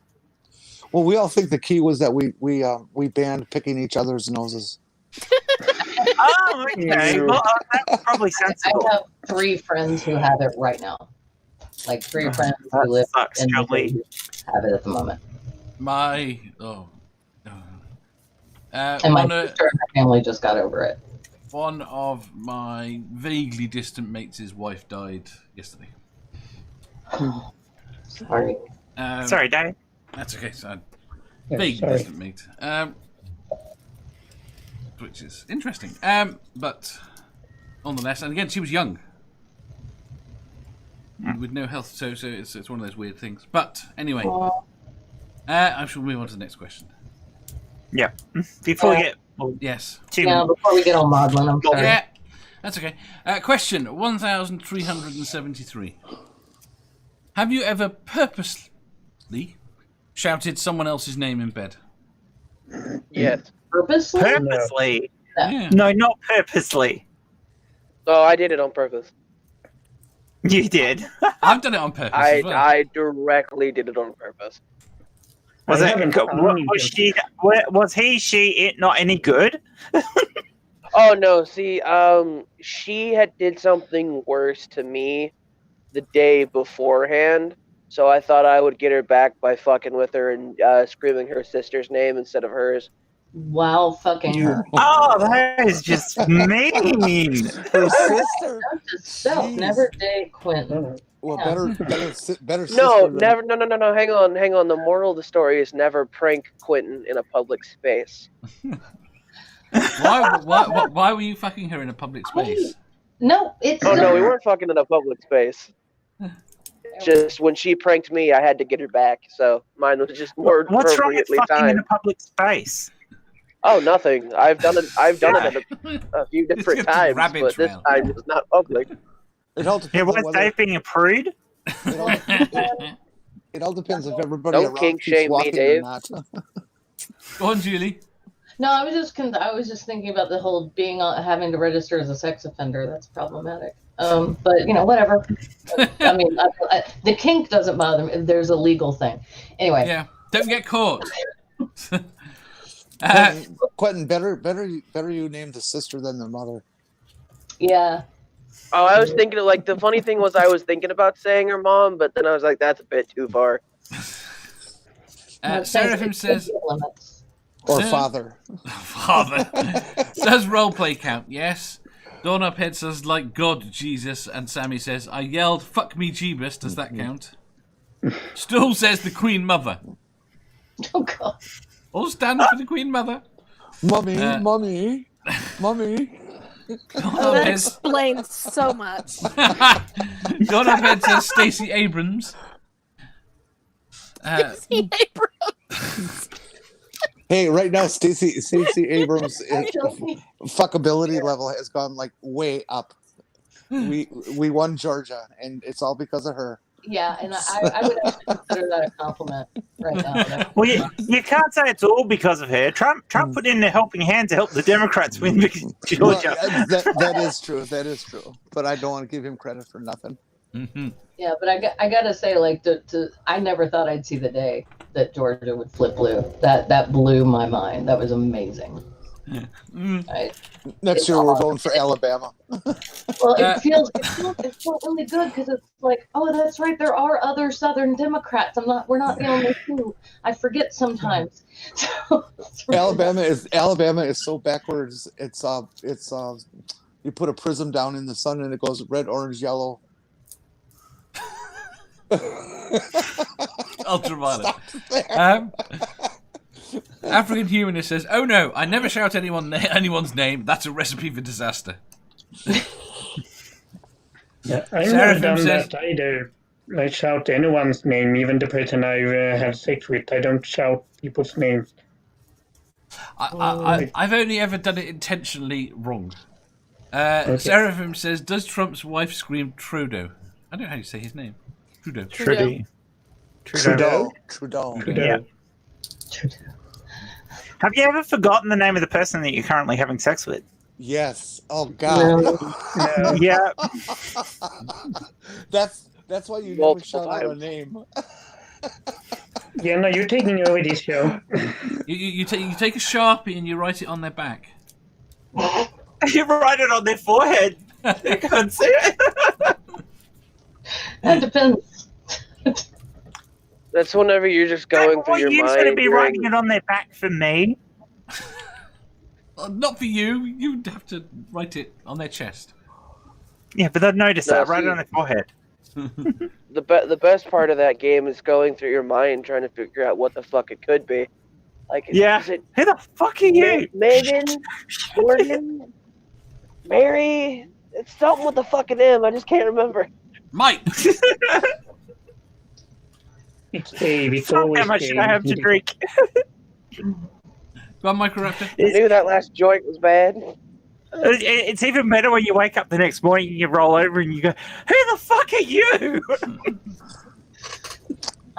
Well, we all think the key was that we banned picking each other's noses. Oh, okay. Well, that's probably sensible. I have 3 friends who have it right now. Like 3 friends who live in the city have it at the moment. And my sister and her family just got over it. One of my vaguely distant mates' wife died yesterday. Sorry. Sorry, Dave. That's okay, son. Vaguely distant mate. Which is interesting. But nonetheless, and again, she was young. With no health, so it's one of those weird things. But anyway, I shall move on to the next question. Yeah. Before we get... Yes. Before we get on maudlin, I'm sorry. Yeah, that's okay. Question 1373. Have you ever purposely shouted someone else's name in bed? Yes. Purposely? Purposely? Yeah. No, not purposely. Oh, I did it on purpose. You did. I've done it on purpose as well. I directly did it on purpose. Was I it? haven't Was he? She? It not any good? Oh no, see, she had did something worse to me the day beforehand, so I thought I would get her back by fucking with her and screaming her sister's name instead of hers. Wow, fucking her. Oh, that is just mean. Her sister. Note to self, Jeez. never date Quentin. Well, Yeah. better No, sister than- never. No. Hang on. The moral of the story is never prank Quentin in a public space. Why were you fucking her in a public space? No, it's Oh no, not. we weren't fucking in a public space. Just when she pranked me, I had to get her back. So mine was just more What's wrong with appropriately fucking in timed. a public space? Oh, nothing. I've done it a few different It's a times, rabbit but this trail. time it was not public. It all Yeah, depends on was whether, Dave being a prude? it all depends if everybody Don't around kink keeps shame me, walking Dave. or not. Go on, Julie. No, I was just thinking about the whole being having to register as a sex offender. That's problematic. But whatever. I mean, the kink doesn't bother me. There's a legal thing. Anyway. Yeah, don't get caught. Quentin, better you name the sister than the mother. Yeah. Oh, I was thinking like the funny thing was I was thinking about saying her mom, but then I was like, that's a bit too far. Seraphim says, Or Sir- father. Father. Does roleplay count? Yes. Dawn Uphead says, like God, Jesus. And Sammy says, I yelled, fuck me, Jeebus. Does that count? Stool says, the Queen Mother. Oh, God. All stand for the Queen Mother. Mommy. Oh, that explains so much. Dawn Uphead says, Stacey Abrams. Stacey Abrams. Hey, right now, Stacey Abrams' fuckability level has gone like way up. We won Georgia, and it's all because of her. Yeah, and I would actually consider that a compliment right now. Well, you can't say it's all because of her. Trump put in a helping hand to help the Democrats win Georgia. Well, that is true. That is true. But I don't want to give him credit for nothing. Mm-hmm. Yeah, but I gotta say, like, I never thought I'd see the day that Georgia would flip blue. That blew my mind. That was amazing. Right? Next year we're going for Alabama. Well, it feels really good because it's like, oh, that's right. There are other Southern Democrats. We're not the only two. I forget sometimes. So, Alabama is so backwards. It's you put a prism down in the sun and it goes red, orange, yellow. Ultraviolet. African Humanist says, oh no, I never shout anyone's name. That's a recipe for disaster. Yeah, I've Seraphim never done says- that either. I shout anyone's name, even the person I've had sex with. I don't shout people's names. I've only ever done it intentionally wrong. Seraphim says, does Trump's wife scream Trudeau? I don't know how you say his name. Trudeau. Trudeau. Yeah. Have you ever forgotten the name of the person that you're currently having sex with? Yes. Oh God. No. Yeah. That's why you never Multiple shout out a times. name. Yeah, no, you're taking over this show. You take a Sharpie and you write it on their back. You write it on their forehead. They can't see it. that depends. That's whenever you're just going through your You're mind. going to be during- writing it on their back for me. Not for you. You'd have to write it on their chest. Yeah, but they'd notice No, that. Write it see- on their forehead. The best part of that game is going through your mind trying to figure out what the fuck it could be. Like, Yeah. is it Who the fuck are you? Megan, Morgan, Mary? It's something with the fucking M. I just can't remember. Mike! It's Dave. It's How always much Dave. should I have to drink? Go on, Microraptor. I knew that last joint was bad. It's even better when you wake up the next morning and you roll over and you go, who the fuck are you?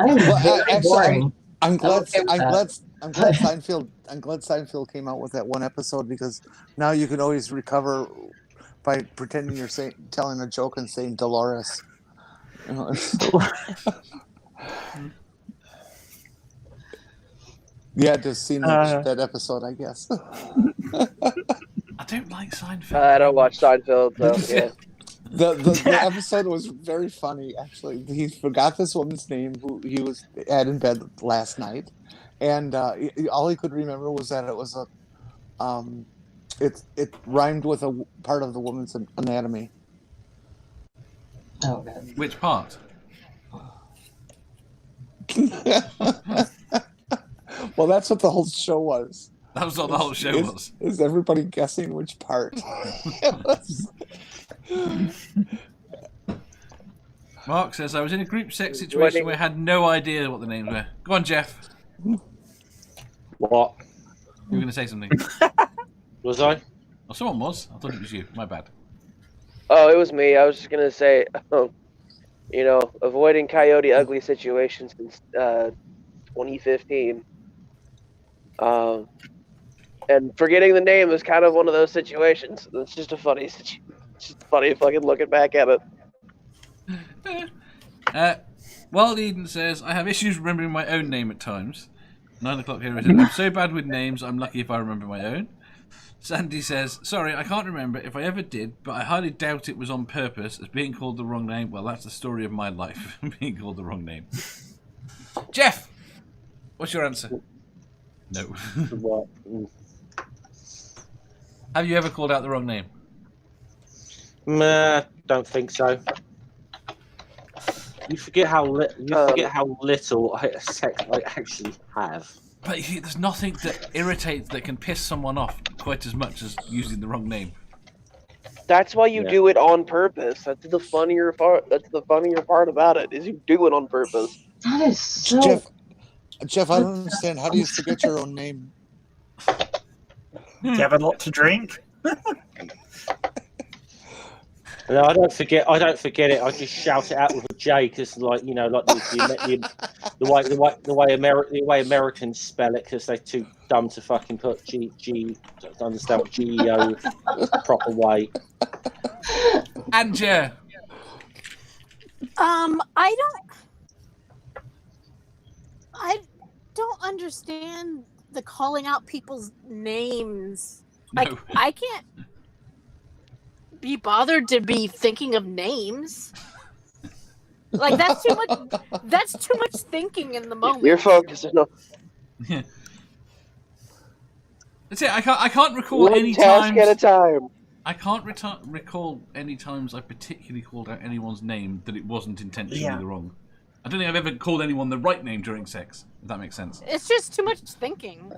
I'm Well, very boring. I'm glad. okay with I'm that. glad. I'm glad Seinfeld. I'm glad Seinfeld came out with that one episode because now you can always recover by pretending you're telling a joke and saying Dolores. You know, you had to have seen that episode, I guess. I don't like Seinfeld. I don't watch Seinfeld, though. Yeah. The episode was very funny. Actually, he forgot this woman's name who he had in bed last night, and all he could remember was that it was it rhymed with a part of the woman's anatomy. Oh god. Which part? Well, that's what the whole show was. That was what the whole show was. Is everybody guessing which part? Mark says, I was in a group sex situation where I had no idea what the names were. Go on, Jeff. What? You were going to say something. Was I? Oh, someone was. I thought it was you. My bad. Oh, it was me. I was just gonna say, avoiding coyote ugly situations since 2015. And forgetting the name is kind of one of those situations. It's just a funny situation. It's just funny fucking looking back at it. Wild Eden says, I have issues remembering my own name at times. 9 o'clock here. I'm so bad with names, I'm lucky if I remember my own. Sandy says, sorry, I can't remember if I ever did, but I highly doubt it was on purpose, as being called the wrong name. Well, that's the story of my life, being called the wrong name. Jeff, what's your answer? No. What? Have you ever called out the wrong name? Nah, don't think so. You forget how little sex I actually have. But you see, there's nothing that irritates, that can piss someone off quite as much as using the wrong name. That's why you do it on purpose. That's the funnier part. That's the funnier part about it, is you do it on purpose. That is so. Jeff, I don't understand. How do you forget your own name? Do you have a lot to drink? No, I don't forget it. I just shout it out with a J because, like the way Americans spell it, because they're too dumb to fucking put G to understand what GEO proper way. Anja. I don't understand the calling out people's names. Like, No. I can't be bothered to be thinking of names. Like, that's too much thinking in the moment. You're focusing on That's it. I can't recall one any task times. at a time. I can't recall any times I particularly called out anyone's name that it wasn't intentionally the wrong. I don't think I've ever called anyone the right name during sex, if that makes sense. It's just too much thinking.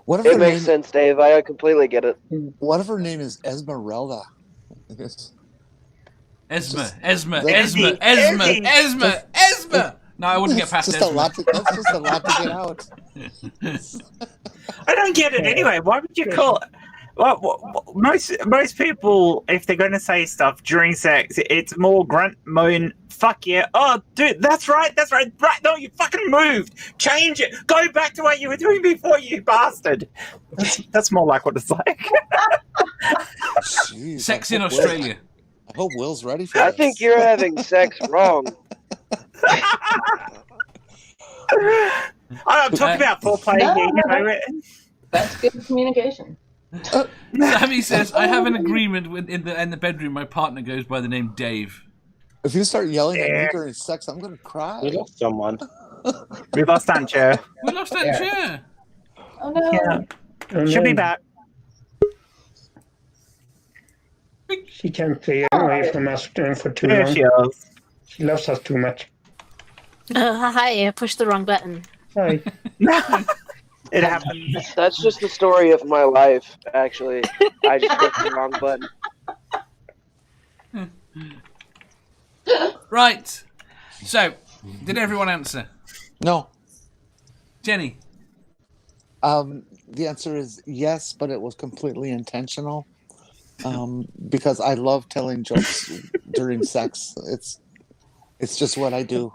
It makes sense, Dave. I completely get it. What if her name is Esmeralda? I guess. Esma. No, I wouldn't get past That's Esma. just a lot to get out. I don't get it anyway. Why would you call it? Well, most people, if they're going to say stuff during sex, it's more grunt, moan, fuck yeah. Oh, dude, that's right. Right, no, you fucking moved. Change it. Go back to what you were doing before, you bastard. That's more like what it's like. Jeez, Sex in Australia. I hope Will's ready for I this. think you're having sex wrong. I'm talking about foreplay here. That's good communication. Sammy says, I have an agreement in the bedroom. My partner goes by the name Dave. If you start yelling at me during sex, I'm going to cry. We lost someone. We lost Ancha. We lost that chair. Oh no. Yeah. She'll be back. She can't stay away from us for too There long. she is. She loves us too much. Hi, I pushed the wrong button. Hi. It happened. That's just the story of my life, actually. I just clicked the wrong button. Right. So, did everyone answer? No. Jenny? The answer is yes, but it was completely intentional. Because I love telling jokes during sex. It's just what I do.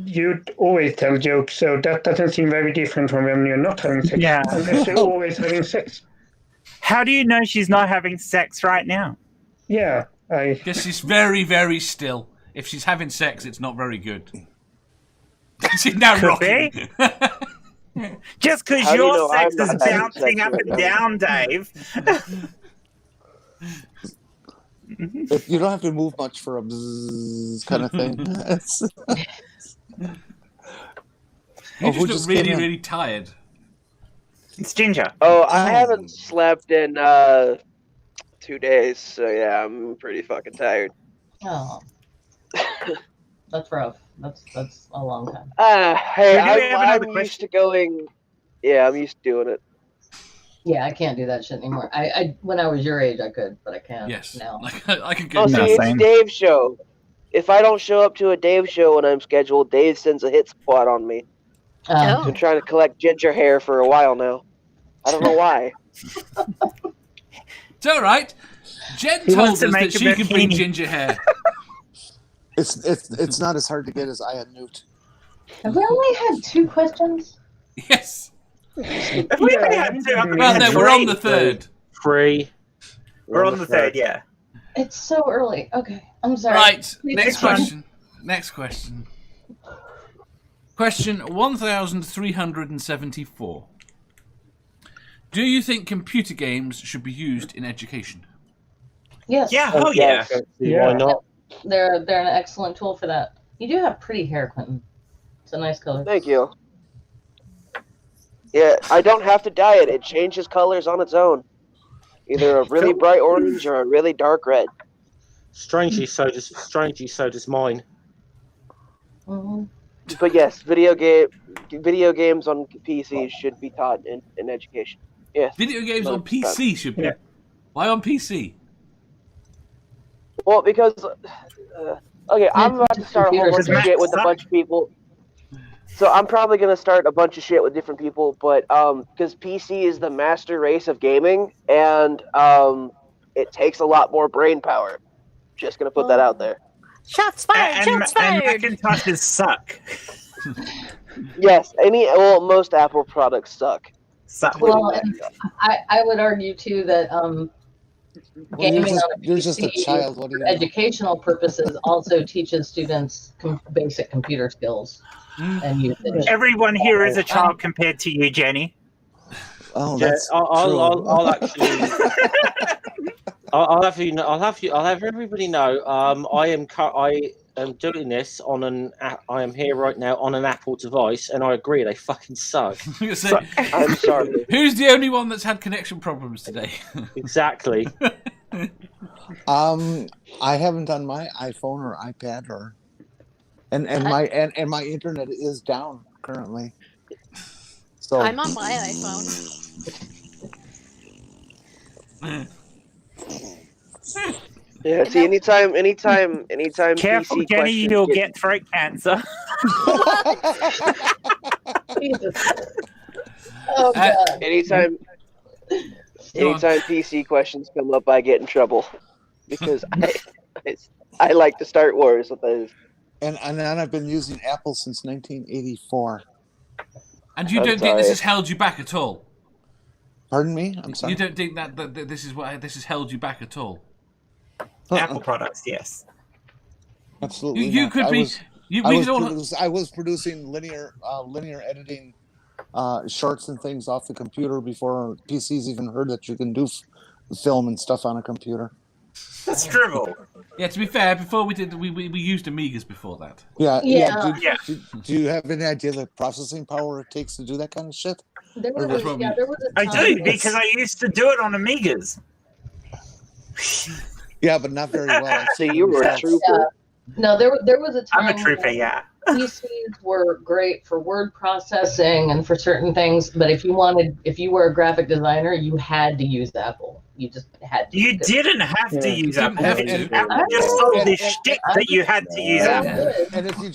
you always tell jokes, so that doesn't seem very different from when you're not having sex. Yeah. Unless you're always having sex. How do you know she's not having sex right now? Yeah, I Guess she's very, very still. If she's having sex, it's not very good. She's now Could rocking. Just because How do you your know sex I'm is not having bouncing sex up right and now? down, Dave. You don't have to move much for a bzzz kind of thing. You who just just look came really, in? really tired. It's Ginger. Oh, I haven't slept in 2 days, so yeah, I'm pretty fucking tired. Oh, that's rough. That's a long time. Hey, We do have another I'm question. used to going. Yeah, I'm used to doing it. Yeah, I can't do that shit anymore. I when I was your age, I could, but I can't Yes. now. Like, I could Oh, get see, No, it's same. Dave's show. If I don't show up to a Dave show when I'm scheduled, Dave sends a hit squad on me. Oh. Been trying to collect ginger hair for a while now. I don't know why. It's all right. Jen He told wants to us that make a she can bring bikini. ginger hair. It's not as hard to get as I had Newt. Have we only had 2 questions? Yes. If we only had two, I thought we Well, had no, we're on three. the third. Free. We're on the third, yeah. It's so early. Okay, I'm sorry. Right. Please Next explain. question. Next question. Question 1374. Do you think computer games should be used in education? Yes. Yeah, oh yeah. Why not? They're an excellent tool for that. You do have pretty hair, Quentin. It's a nice color. Thank you. Yeah, I don't have to dye it. It changes colors on its own. Either a really bright orange or a really dark red. Strangely, so does mine. Mhm. But yes, video games on PCs should be taught in education. Yes. Video games on 100%. PC should be. Yeah. Why on PC? Well, because okay, I'm about to start a whole bunch of Computers shit with a suck. bunch of people. So I'm probably gonna start a bunch of shit with different people, but because PC is the master race of gaming, and it takes a lot more brain power. Just gonna put that out there. Shots fired! And Shots fired! Macintoshes suck. Yes, most Apple products suck. Suck. Well, and I would argue too that gaming You're on a just a PC child. What do you for know? educational purposes also teaches students basic computer skills and usage. Everyone here is a child compared to you, Jenny. Oh, Yeah, that's I'll actually. I'll have everybody know. I am doing this on I am here right now on an Apple device, and I agree they fucking suck. So, I'm sorry. who's the only one that's had connection problems today? Exactly. I haven't on my iPhone or iPad and my internet is down currently. So I'm on my iPhone. Yeah, see, anytime Careful, PC Jenny, questions you'll get throat cancer. Jesus. Oh God. anytime PC questions come up, I get in trouble because I like to start wars with those. and I've been using Apple since 1984. And you I'm don't think this sorry. has held you back at all? Pardon me? I'm sorry. You don't think that this is why this has held you back at all? Apple products, yes. Absolutely. You not. could I be. was- I was producing linear editing shorts and things off the computer before PCs even heard that you can do film and stuff on a computer. That's drivel. Yeah, to be fair, before we did, we used Amigas before that. Yeah. Yeah. Do you have any idea the processing power it takes to do that kind of shit? There was, That's what we- there was a I time. do, because I used to do it on Amigas. Yeah, but not very well. So you were a trooper. Yeah. No, there was a time. I'm a trooper, when yeah. PCs were great for word processing and for certain things, but if you were a graphic designer, you had to use Apple. You just had to. You didn't have to use Didn't Apple. have Apple to. just sold this shit that you had to use Yeah, Apple. good. And if you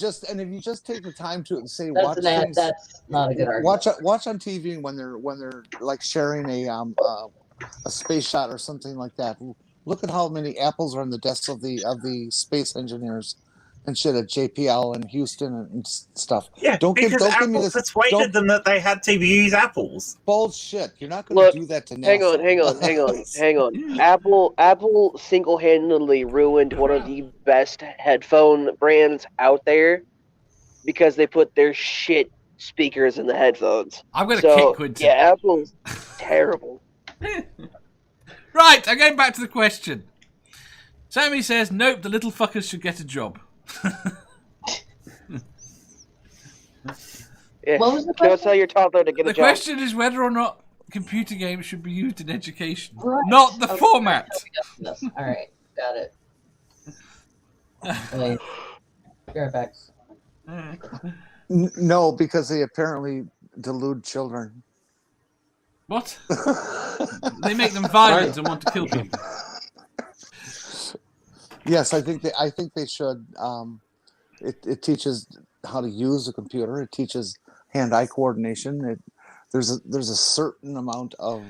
just take the time to and say That's watch an ad. things, That's not a good argument. watch on TV when they're like sharing a space shot or something like that. Look at how many apples are on the desks of the space engineers, and shit at JPL and Houston and stuff. Yeah, don't give Apple me this. Persuaded them that they had to use apples. Bullshit! You're not going to do that to NASA. Hang on. Apple single-handedly ruined one of the best headphone brands out there because they put their shit speakers in the headphones. I'm going to kick Quinton. Yeah, Apple's terrible. Right, I'm going back to the question. Sammy says, nope, the little fuckers should get a job. Yeah. What was the Don't question? tell your toddler to get a The job. question is whether or not computer games should be used in education. Right. Not the Okay. format. Yes. All right, got it. Wait. Be right back. No, because they apparently delude children. What? They make them violent and want to kill people. Yes, I think they should. It teaches how to use a computer. It teaches hand-eye coordination. There's a certain amount of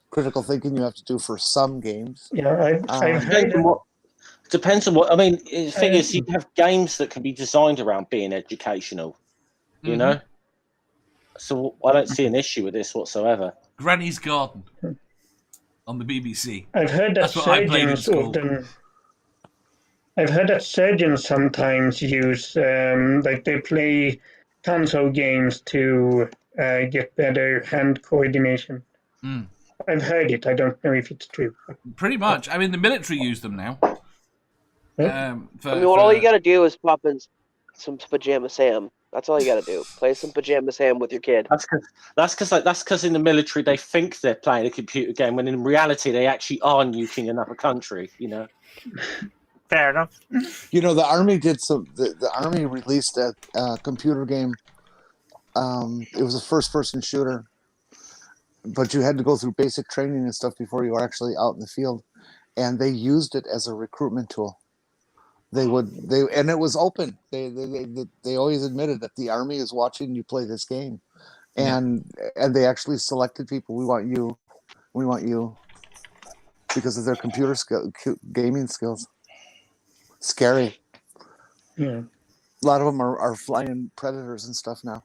critical thinking you have to do for some games. Yeah, I've heard. Depends on what. I mean, the thing is, you have games that can be designed around being educational. You know, so I don't see an issue with this whatsoever. Granny's Garden on the BBC. I've heard that That's what I played in surgeons school. often. I've heard that surgeons sometimes use like they play console games to get better hand coordination. Mm. I've heard it. I don't know if it's true. Pretty much. I mean, the military use them now. All you got to do is pop in some Pajama Sam. That's all you got to do. Play some Pajama Sam with your kid. That's because in the military they think they're playing a computer game when in reality they actually are nuking another country. You know. Fair enough. You know, the army did some. The army released a computer game. It was a first-person shooter, but you had to go through basic training and stuff before you were actually out in the field, and they used it as a recruitment tool. And it was open. They always admitted that the army is watching you play this game, and they actually selected people. We want you, because of their computer gaming skills. Scary. Yeah. A lot of them are flying predators and stuff now.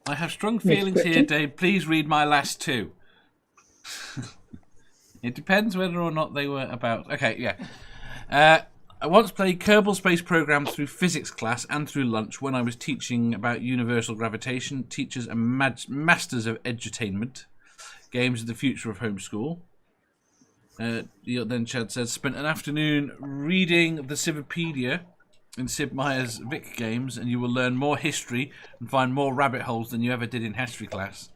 I have strong feelings here, Dave. Please read my last two. It depends whether or not they were about... Okay, yeah. I once played Kerbal Space Program through physics class and through lunch when I was teaching about universal gravitation. Teachers are masters of edutainment. Games are the future of homeschool. Then Chad says, spent an afternoon reading the Civipedia in Sid Meier's Vic games, and you will learn more history and find more rabbit holes than you ever did in history class.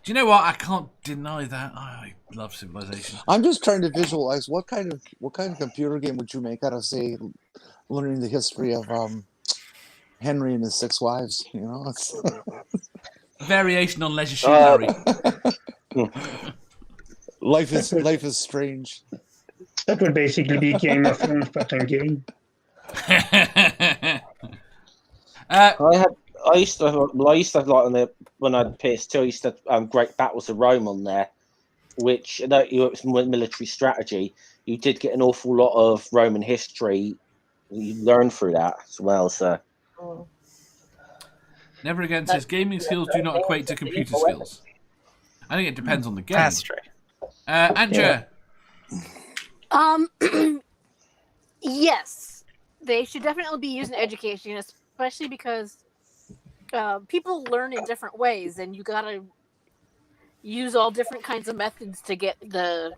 Do you know what? I can't deny that. I love Civilization. I'm just trying to visualize what kind of computer game would you make out of, say, learning the history of Henry and his 6 wives? You know, it's Variation on Leisure Suit Larry. Life is strange. That would basically be Game of Thrones, but in game. I used to have like when I had PS2, I used to have Great Battles of Rome on there, which it was military strategy. You did get an awful lot of Roman history. You learn through that as well. So, Never Again says gaming skills do not equate to computer skills. I think it depends on the game. That's true. Anja. Yes, they should definitely be used in education, especially because people learn in different ways, and you gotta use all different kinds of methods to get the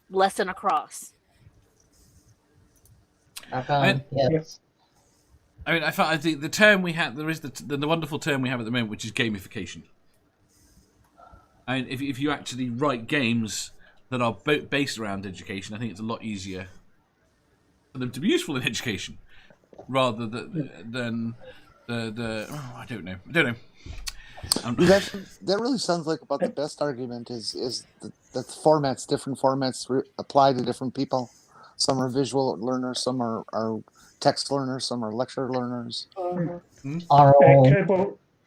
lesson across. Yes. I mean, I think the term we have, there is the wonderful term we have at the moment, which is gamification. I mean, if you actually write games that are based around education, I think it's a lot easier for them to be useful in education, rather than I don't know. That really sounds like about the best argument is that the formats, different formats apply to different people. Some are visual learners, some are text learners, some are lecture learners.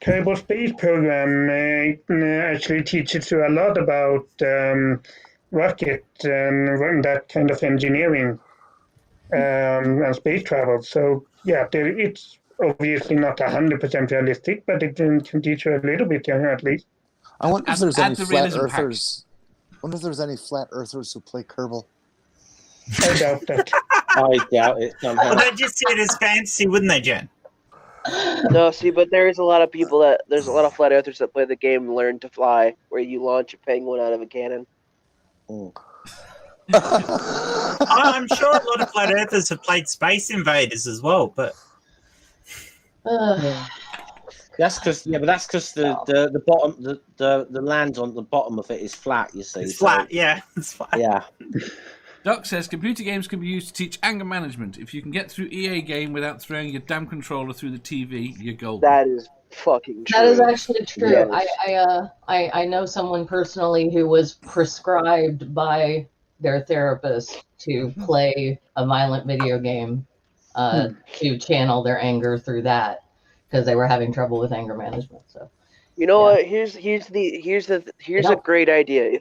Kerbal Space Program actually teaches you a lot about rocket and that kind of engineering and space travel. So yeah, it's obviously not 100% realistic, but it can teach you a little bit, at least. I wonder if there's any the flat realism pack. earthers. I wonder if there's any flat earthers who play Kerbal. I doubt that. I doubt it somehow. Well, they'd just see it as fantasy, wouldn't they, Jen? No, see, but there's a lot of flat earthers that play the game Learn to Fly, where you launch a penguin out of a cannon. I'm sure a lot of flat earthers have played Space Invaders as well, but That's because the bottom the land on the bottom of it is flat. You see, it's flat. Yeah, it's flat. Yeah. Doc says computer games can be used to teach anger management. If you can get through EA game without throwing your damn controller through the TV, you're golden. That is fucking true. That is actually true. Yes. I know someone personally who was prescribed by their therapist to play a violent video game to channel their anger through that because they were having trouble with anger management. So, you know what? Here's a great idea.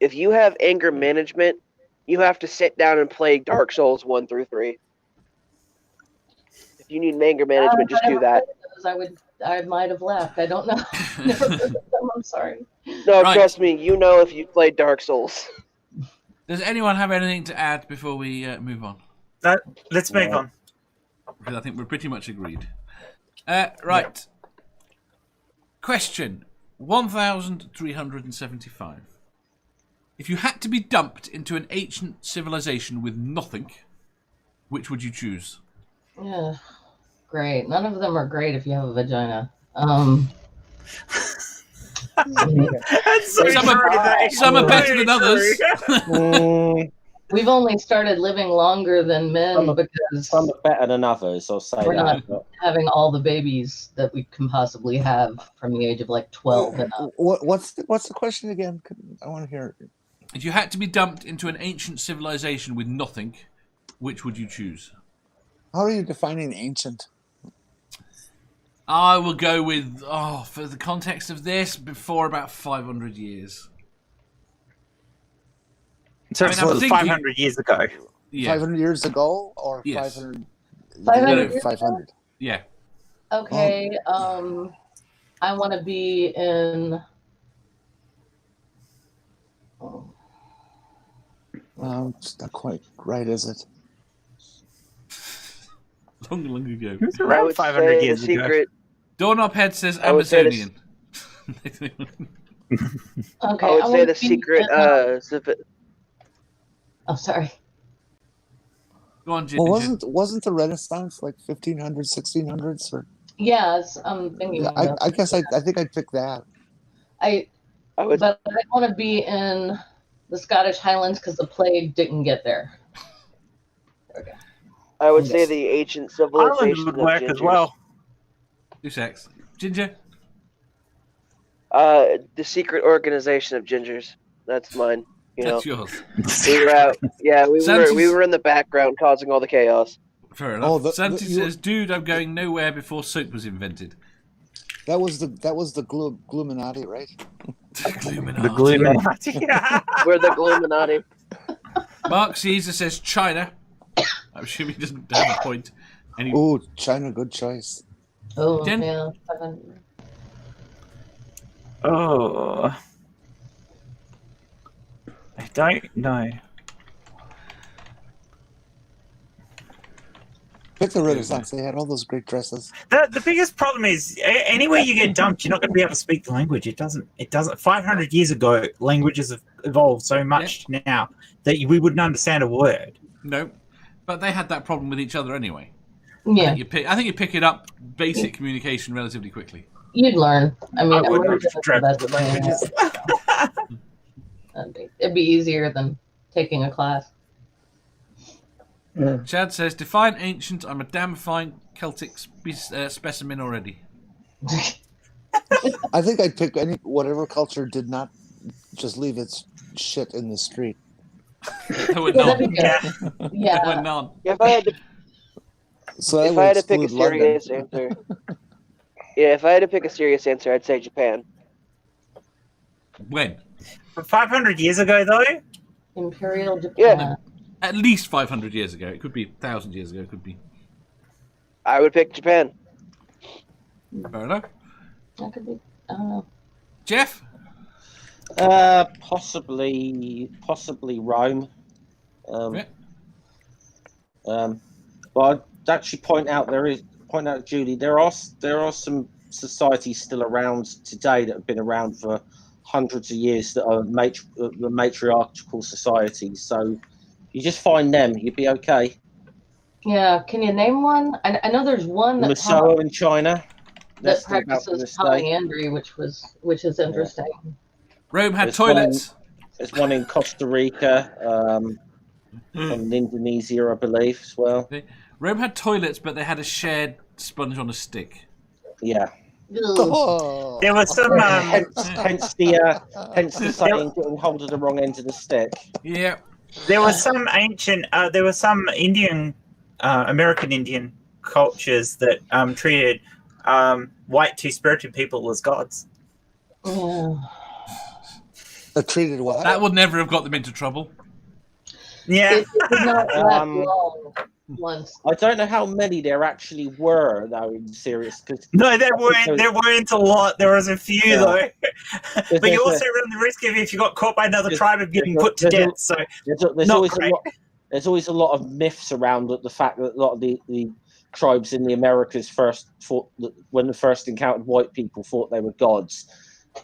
If you have anger management, you have to sit down and play Dark Souls 1 through 3. If you need anger management, just do that. I might have left. I don't know. Never heard of them. I'm sorry. No, trust me. You know if you played Dark Souls. Does anyone have anything to add before we move on? Let's move on. Because I think we're pretty much agreed. Right. Question 1375. If you had to be dumped into an ancient civilization with nothing, which would you choose? Yeah, great. None of them are great if you have a vagina. Some are better than others. We've only started living longer than men because some are better than others. I'll say we're that. not having all the babies that we can possibly have from the age of like 12 and up. What's the question again? I want to hear it. If you had to be dumped into an ancient civilization with nothing, which would you choose? How are you defining ancient? I will go with, for the context of this, before about 500 years. So I mean, I'm thinking- 500 years ago. Yeah. 500 years ago or Yes. 500? 500 years 500. Yeah. Okay, I want to be in. It's not quite right, is it? Long ago. It's I around would 500 say years the ago. secret. Doorknob Head says I would say Amazonian. Okay, I would say wanna the be secret. in, oh, sorry. Go on, Ginger. Well, wasn't the Renaissance like 1500s, 1600s? Or Yes, I'm thinking. I guess I think I'd pick that. But I want to be in the Scottish Highlands because the plague didn't get there. Okay. I would say the ancient Ireland civilization would of work as well. 2 secs. Ginger? The secret organization of gingers. That's mine. You know, That's yours. we were out. Yeah, we Santi's- were in the background causing all the chaos. Fair enough. Oh, Santi says, dude, I'm going nowhere before soap was invented. That was the Gluminati, right? Illuminati. The Gluminati. We're the Gluminati. Mark Caesar says China. I'm assuming he doesn't have a point. Oh, China, good choice. Oh, Jen? yeah. Oh. I don't know. Pick the Renaissance. They had all those great dresses. The biggest problem is anywhere you get dumped, you're not going to be able to speak the language. It doesn't. 500 years ago, languages have evolved so much now that we wouldn't understand a word. No. But they had that problem with each other anyway. Yeah, I think you pick it up, basic communication, relatively quickly. you'd learn. I mean, I would immersion is the dread best the thing. languages. It'd be easier than taking a class. Chad says, define ancient. I'm a damn fine Celtic specimen already. I think I'd pick whatever culture did not just leave its shit in the street. There were Yeah, that'd none. be good. There were Yeah. none. If I had to, So that if would I had to pick a exclude London. serious answer, if I had to pick a serious answer, I'd say Japan. When? 500 years ago, though, Imperial Japan. Yeah. At least 500 years ago. It could be 1,000 years ago. It could be. I would pick Japan. Fair enough. That could be. I don't know. Jeff? Possibly Rome. Yeah. But I'd actually point out, Julie, there are some societies still around today that have been around for hundreds of years that are the matriarchal societies. So you just find them, you'd be okay. Yeah, can you name one? I know there's one that Musou in China that practices polyandry, which is interesting. Rome had toilets. There's one in Costa Rica, and Indonesia, I believe, as well. Rome had toilets, but they had a shared sponge on a stick. Yeah. Oh. There was some. Hence the saying, getting hold of the wrong end of the stick. Yeah. There was some ancient. There were some Indian, American Indian cultures that treated white two-spirited people as gods. Yeah. Treated what? That would never have got them into trouble. Yeah. It did not last long once. I don't know how many there actually were, though, in serious. No, there weren't a lot. There was a few, though. But you also a- run the risk of, if you got caught by another tribe, of getting put to death. So There's not always great. there's always a lot of myths around the fact that a lot of the tribes in the Americas when they first encountered white people, thought they were gods.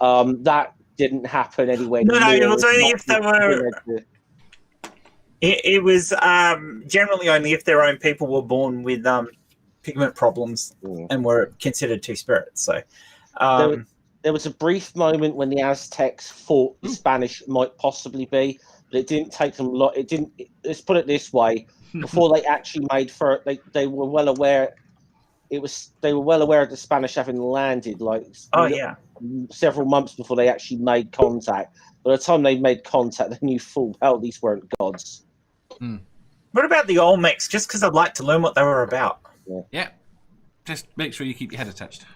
That didn't happen anyway. No, it was only if they were. It was generally only if their own people were born with pigment problems and were considered two spirits. So there was a brief moment when the Aztecs thought the Spanish might possibly be, but it didn't take them a lot. It didn't. Let's put it this way: before they actually made they were well aware. They were well aware of the Spanish having landed. Several months before they actually made contact. By the time they made contact, they knew full well these weren't gods. What about the Olmecs? Just because I'd like to learn what they were about. Yeah. Just make sure you keep your head attached.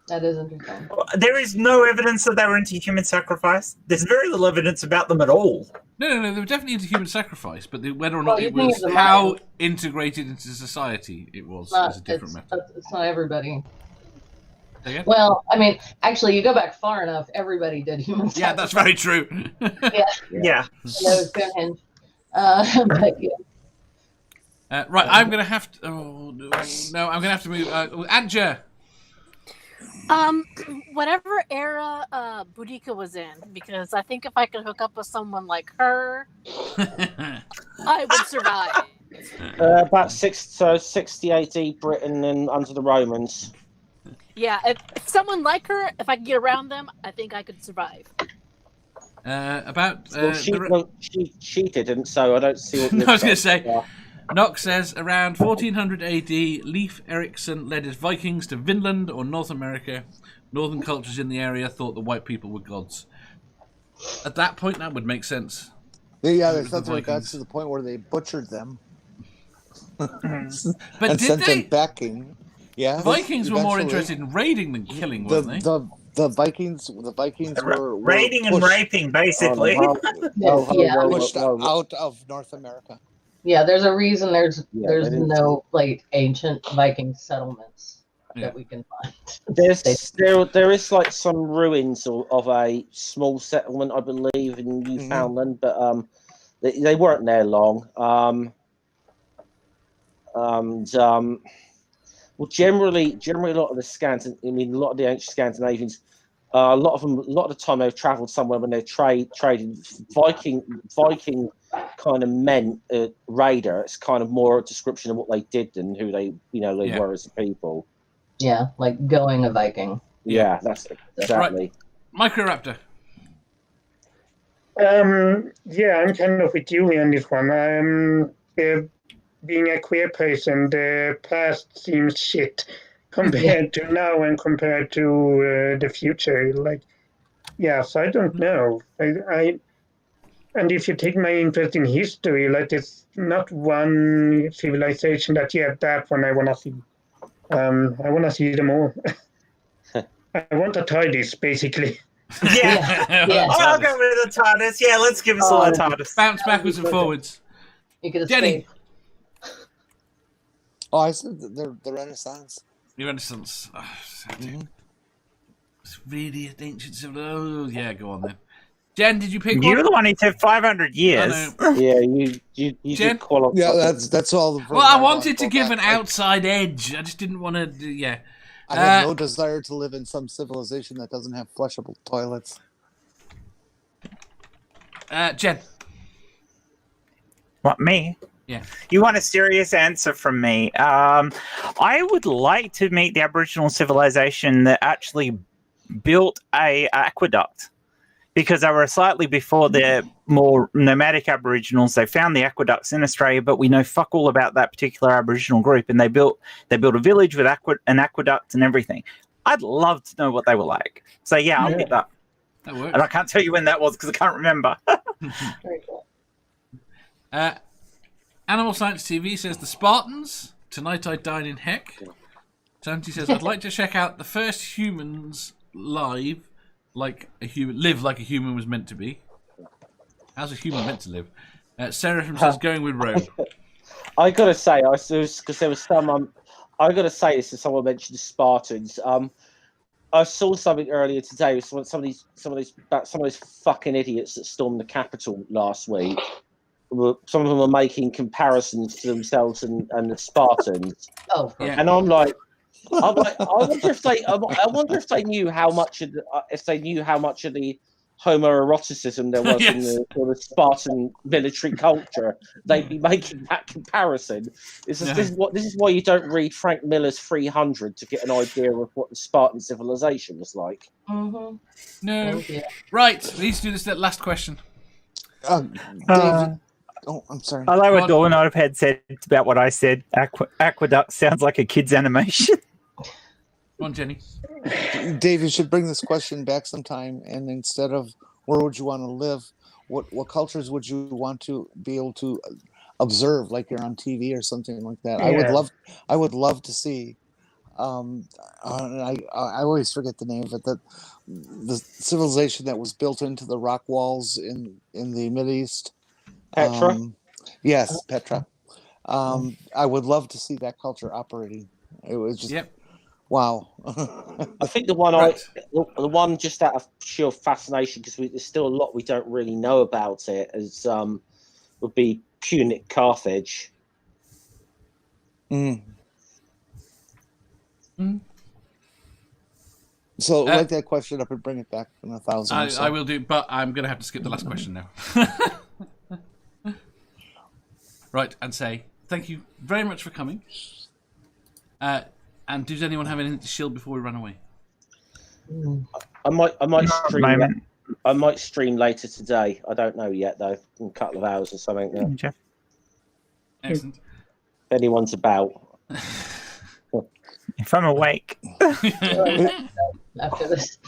That is interesting. There is no evidence that they were into human sacrifice. There's very little evidence about them at all. No, they were definitely into human sacrifice, but whether or not it you was think of the how mind. integrated into society it was Not, is a different matter. it's not everybody. Say again? Well, I mean, actually, you go back far enough, everybody did human sacrifice. Yeah, that's very true. Yeah. That was Stonehenge. But yeah. Right, I'm going to have to... Oh, no, I'm going to have to move... Adja! Whatever era Boudica was in, because I think if I could hook up with someone like her, I would survive. About 60 AD, Britain and under the Romans. Yeah, if someone like her, if I could get around them, I think I could survive. She didn't, so I don't see what... I was going to say... Knox says, around 1400 AD, Leif Erikson led his Vikings to Vinland or North America. Northern cultures in the area thought the white people were gods. At that point, that would make sense. Yeah, they thought they got to the point where they butchered them. But and did sent they? them packing. Yeah, Vikings were more interested in raiding than killing, weren't they? The Vikings were raiding and raping, basically. Pushed out of North America. Yeah, there's a reason there's no like ancient Viking settlements that we can find. There is like some ruins of a small settlement, I believe, in Newfoundland, but they weren't there long. Well, generally, a lot of the a lot of the ancient Scandinavians, a lot of the time they've travelled somewhere when they're trading. Viking kind of meant raider. It's kind of more a description of what they did than who they were as a people. Yeah, like going a Viking. Yeah, that's exactly. Right. Microraptor. Yeah, I'm kind of with Julie on this one. Being a queer person, the past seems shit compared to now and compared to the future. So I don't know. And if you take my interest in history, it's not one civilization that one I want to see. I want to see them all. I want a TARDIS, basically. Yeah. Yeah. I'll go with the TARDIS. Yeah, let's give us all a TARDIS. Bounce backwards and forwards. You could Jenny. Oh, I said the Renaissance. The Renaissance. Oh, it's really an ancient civilization. Oh, yeah, go on then. Jen, did you pick one? You were the one who said 500 years. Yeah, you Jen? did qualify. Yeah, that's all. Well, I wanted to give an outside edge. I just didn't want to. Yeah. I have no desire to live in some civilization that doesn't have flushable toilets. Jen. What, me? Yeah. You want a serious answer from me? I would like to meet the Aboriginal civilization that actually built a aqueduct, because they were slightly before the more nomadic Aboriginals. They found the aqueducts in Australia, but we know fuck all about that particular Aboriginal group. And they built a village with an aqueduct and everything. I'd love to know what they were like. So yeah, I'll get that. That works. And I can't tell you when that was because I can't remember. Very cool. Animal Science TV says the Spartans. Tonight I dine in heck. Santi says I'd like to check out the first humans live like a human was meant to be. How's a human meant to live? Seraphim says going with Rome. I gotta say, because there was some. I gotta say this, as someone mentioned the Spartans. I saw something earlier today with some of those fucking idiots that stormed the Capitol last week. Some of them are making comparisons to themselves and the Spartans. Oh, Yeah. And I'm like, I wonder if they knew how much of the homoeroticism there was in the Spartan military culture, they'd be making that comparison. This is why you don't read Frank Miller's 300 to get an idea of what the Spartan civilization was like. Mm-hmm. No. Oh, yeah. Right, we need to do this last question. David. Oh, I'm sorry. I like what Dawn had said about what I said. Aqueduct sounds like a kid's animation. Come on, Jenny. Dave, you should bring this question back sometime, and instead of where would you want to live, what cultures would you want to be able to observe, like you're on TV or something like that? Yeah. I would love to see. I always forget the name of it. The civilization that was built into the rock walls in the Mideast. Petra? Yes, Petra. I would love to see that culture operating. It was just wow. I think the one just out of sheer fascination, because there's still a lot we don't really know about it, is would be Punic Carthage. So like that question up and bring it back in 1,000. I will do, but I'm going to have to skip the last question now. Right, and say thank you very much for coming. And does anyone have anything to shield before we run away? I might stream later today. I don't know yet though. In a couple of hours or something. Yeah. Excellent. If anyone's about. If I'm awake. After this.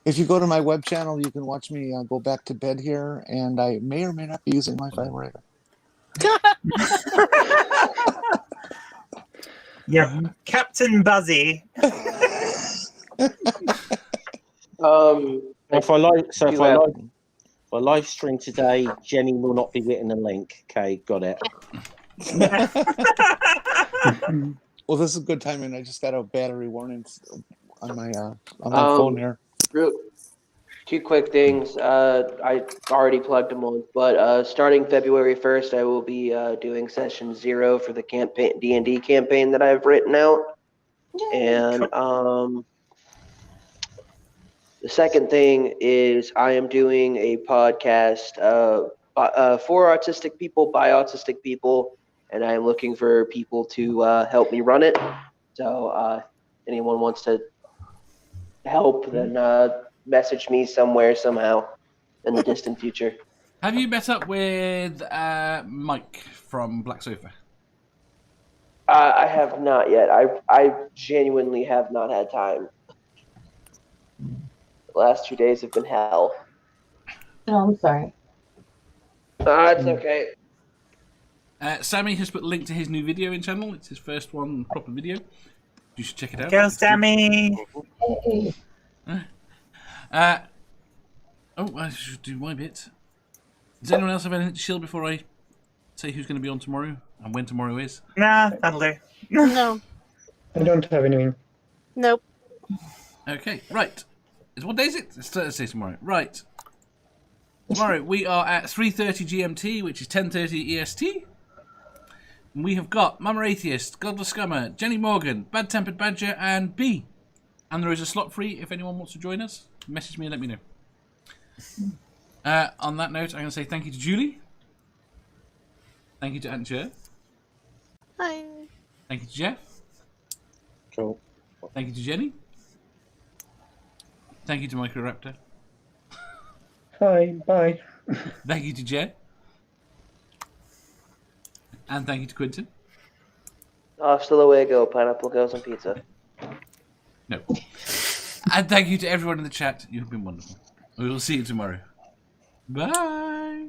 If you go to my web channel, you can watch me go back to bed here, and I may or may not be using my vibrator. Yeah, Captain Buzzy. If I live stream today, Jenny will not be getting a link. Okay, got it. Well, this is good timing. I just got a battery warning on my phone here. Two quick things. I already plugged them on, but starting February 1st, I will be doing session 0 for the D&D campaign that I've written out. And the second thing is I am doing a podcast for autistic people, by autistic people, and I am looking for people to help me run it. So anyone wants to help, then message me somewhere, somehow, in the distant future. Have you met up with Mike from Black Sofa? I have not yet. I genuinely have not had time. The last 2 days have been hell. Oh, I'm sorry. It's okay. Sammy has put a link to his new video in channel. It's his first one, proper video. You should check it out. Go, Sammy! Hey. Oh, I should do my bit. Does anyone else have anything to shield before I say who's going to be on tomorrow and when tomorrow is? Nah, that'll do. No. I don't have anything. Nope. Okay, right. What day is it? It's Thursday tomorrow. Right. Tomorrow we are at 3:30 GMT, which is 10:30 EST. And we have got Mama Atheist, Godless Scummer, Jenni Morgan, Bad Tempered Badger, and B. And there is a slot free if anyone wants to join us. Message me and let me know. On that note, I'm going to say thank you to Julie. Thank you to Aunt Jer. Hi. Thank you to Jeff. Cool. Thank you to Jenny. Thank you to Microraptor. Hi, bye. Thank you to Jen. And thank you to Quentin. Hasta luego, pineapple goes on pizza. No. And thank you to everyone in the chat. You've been wonderful. We will see you tomorrow. Bye.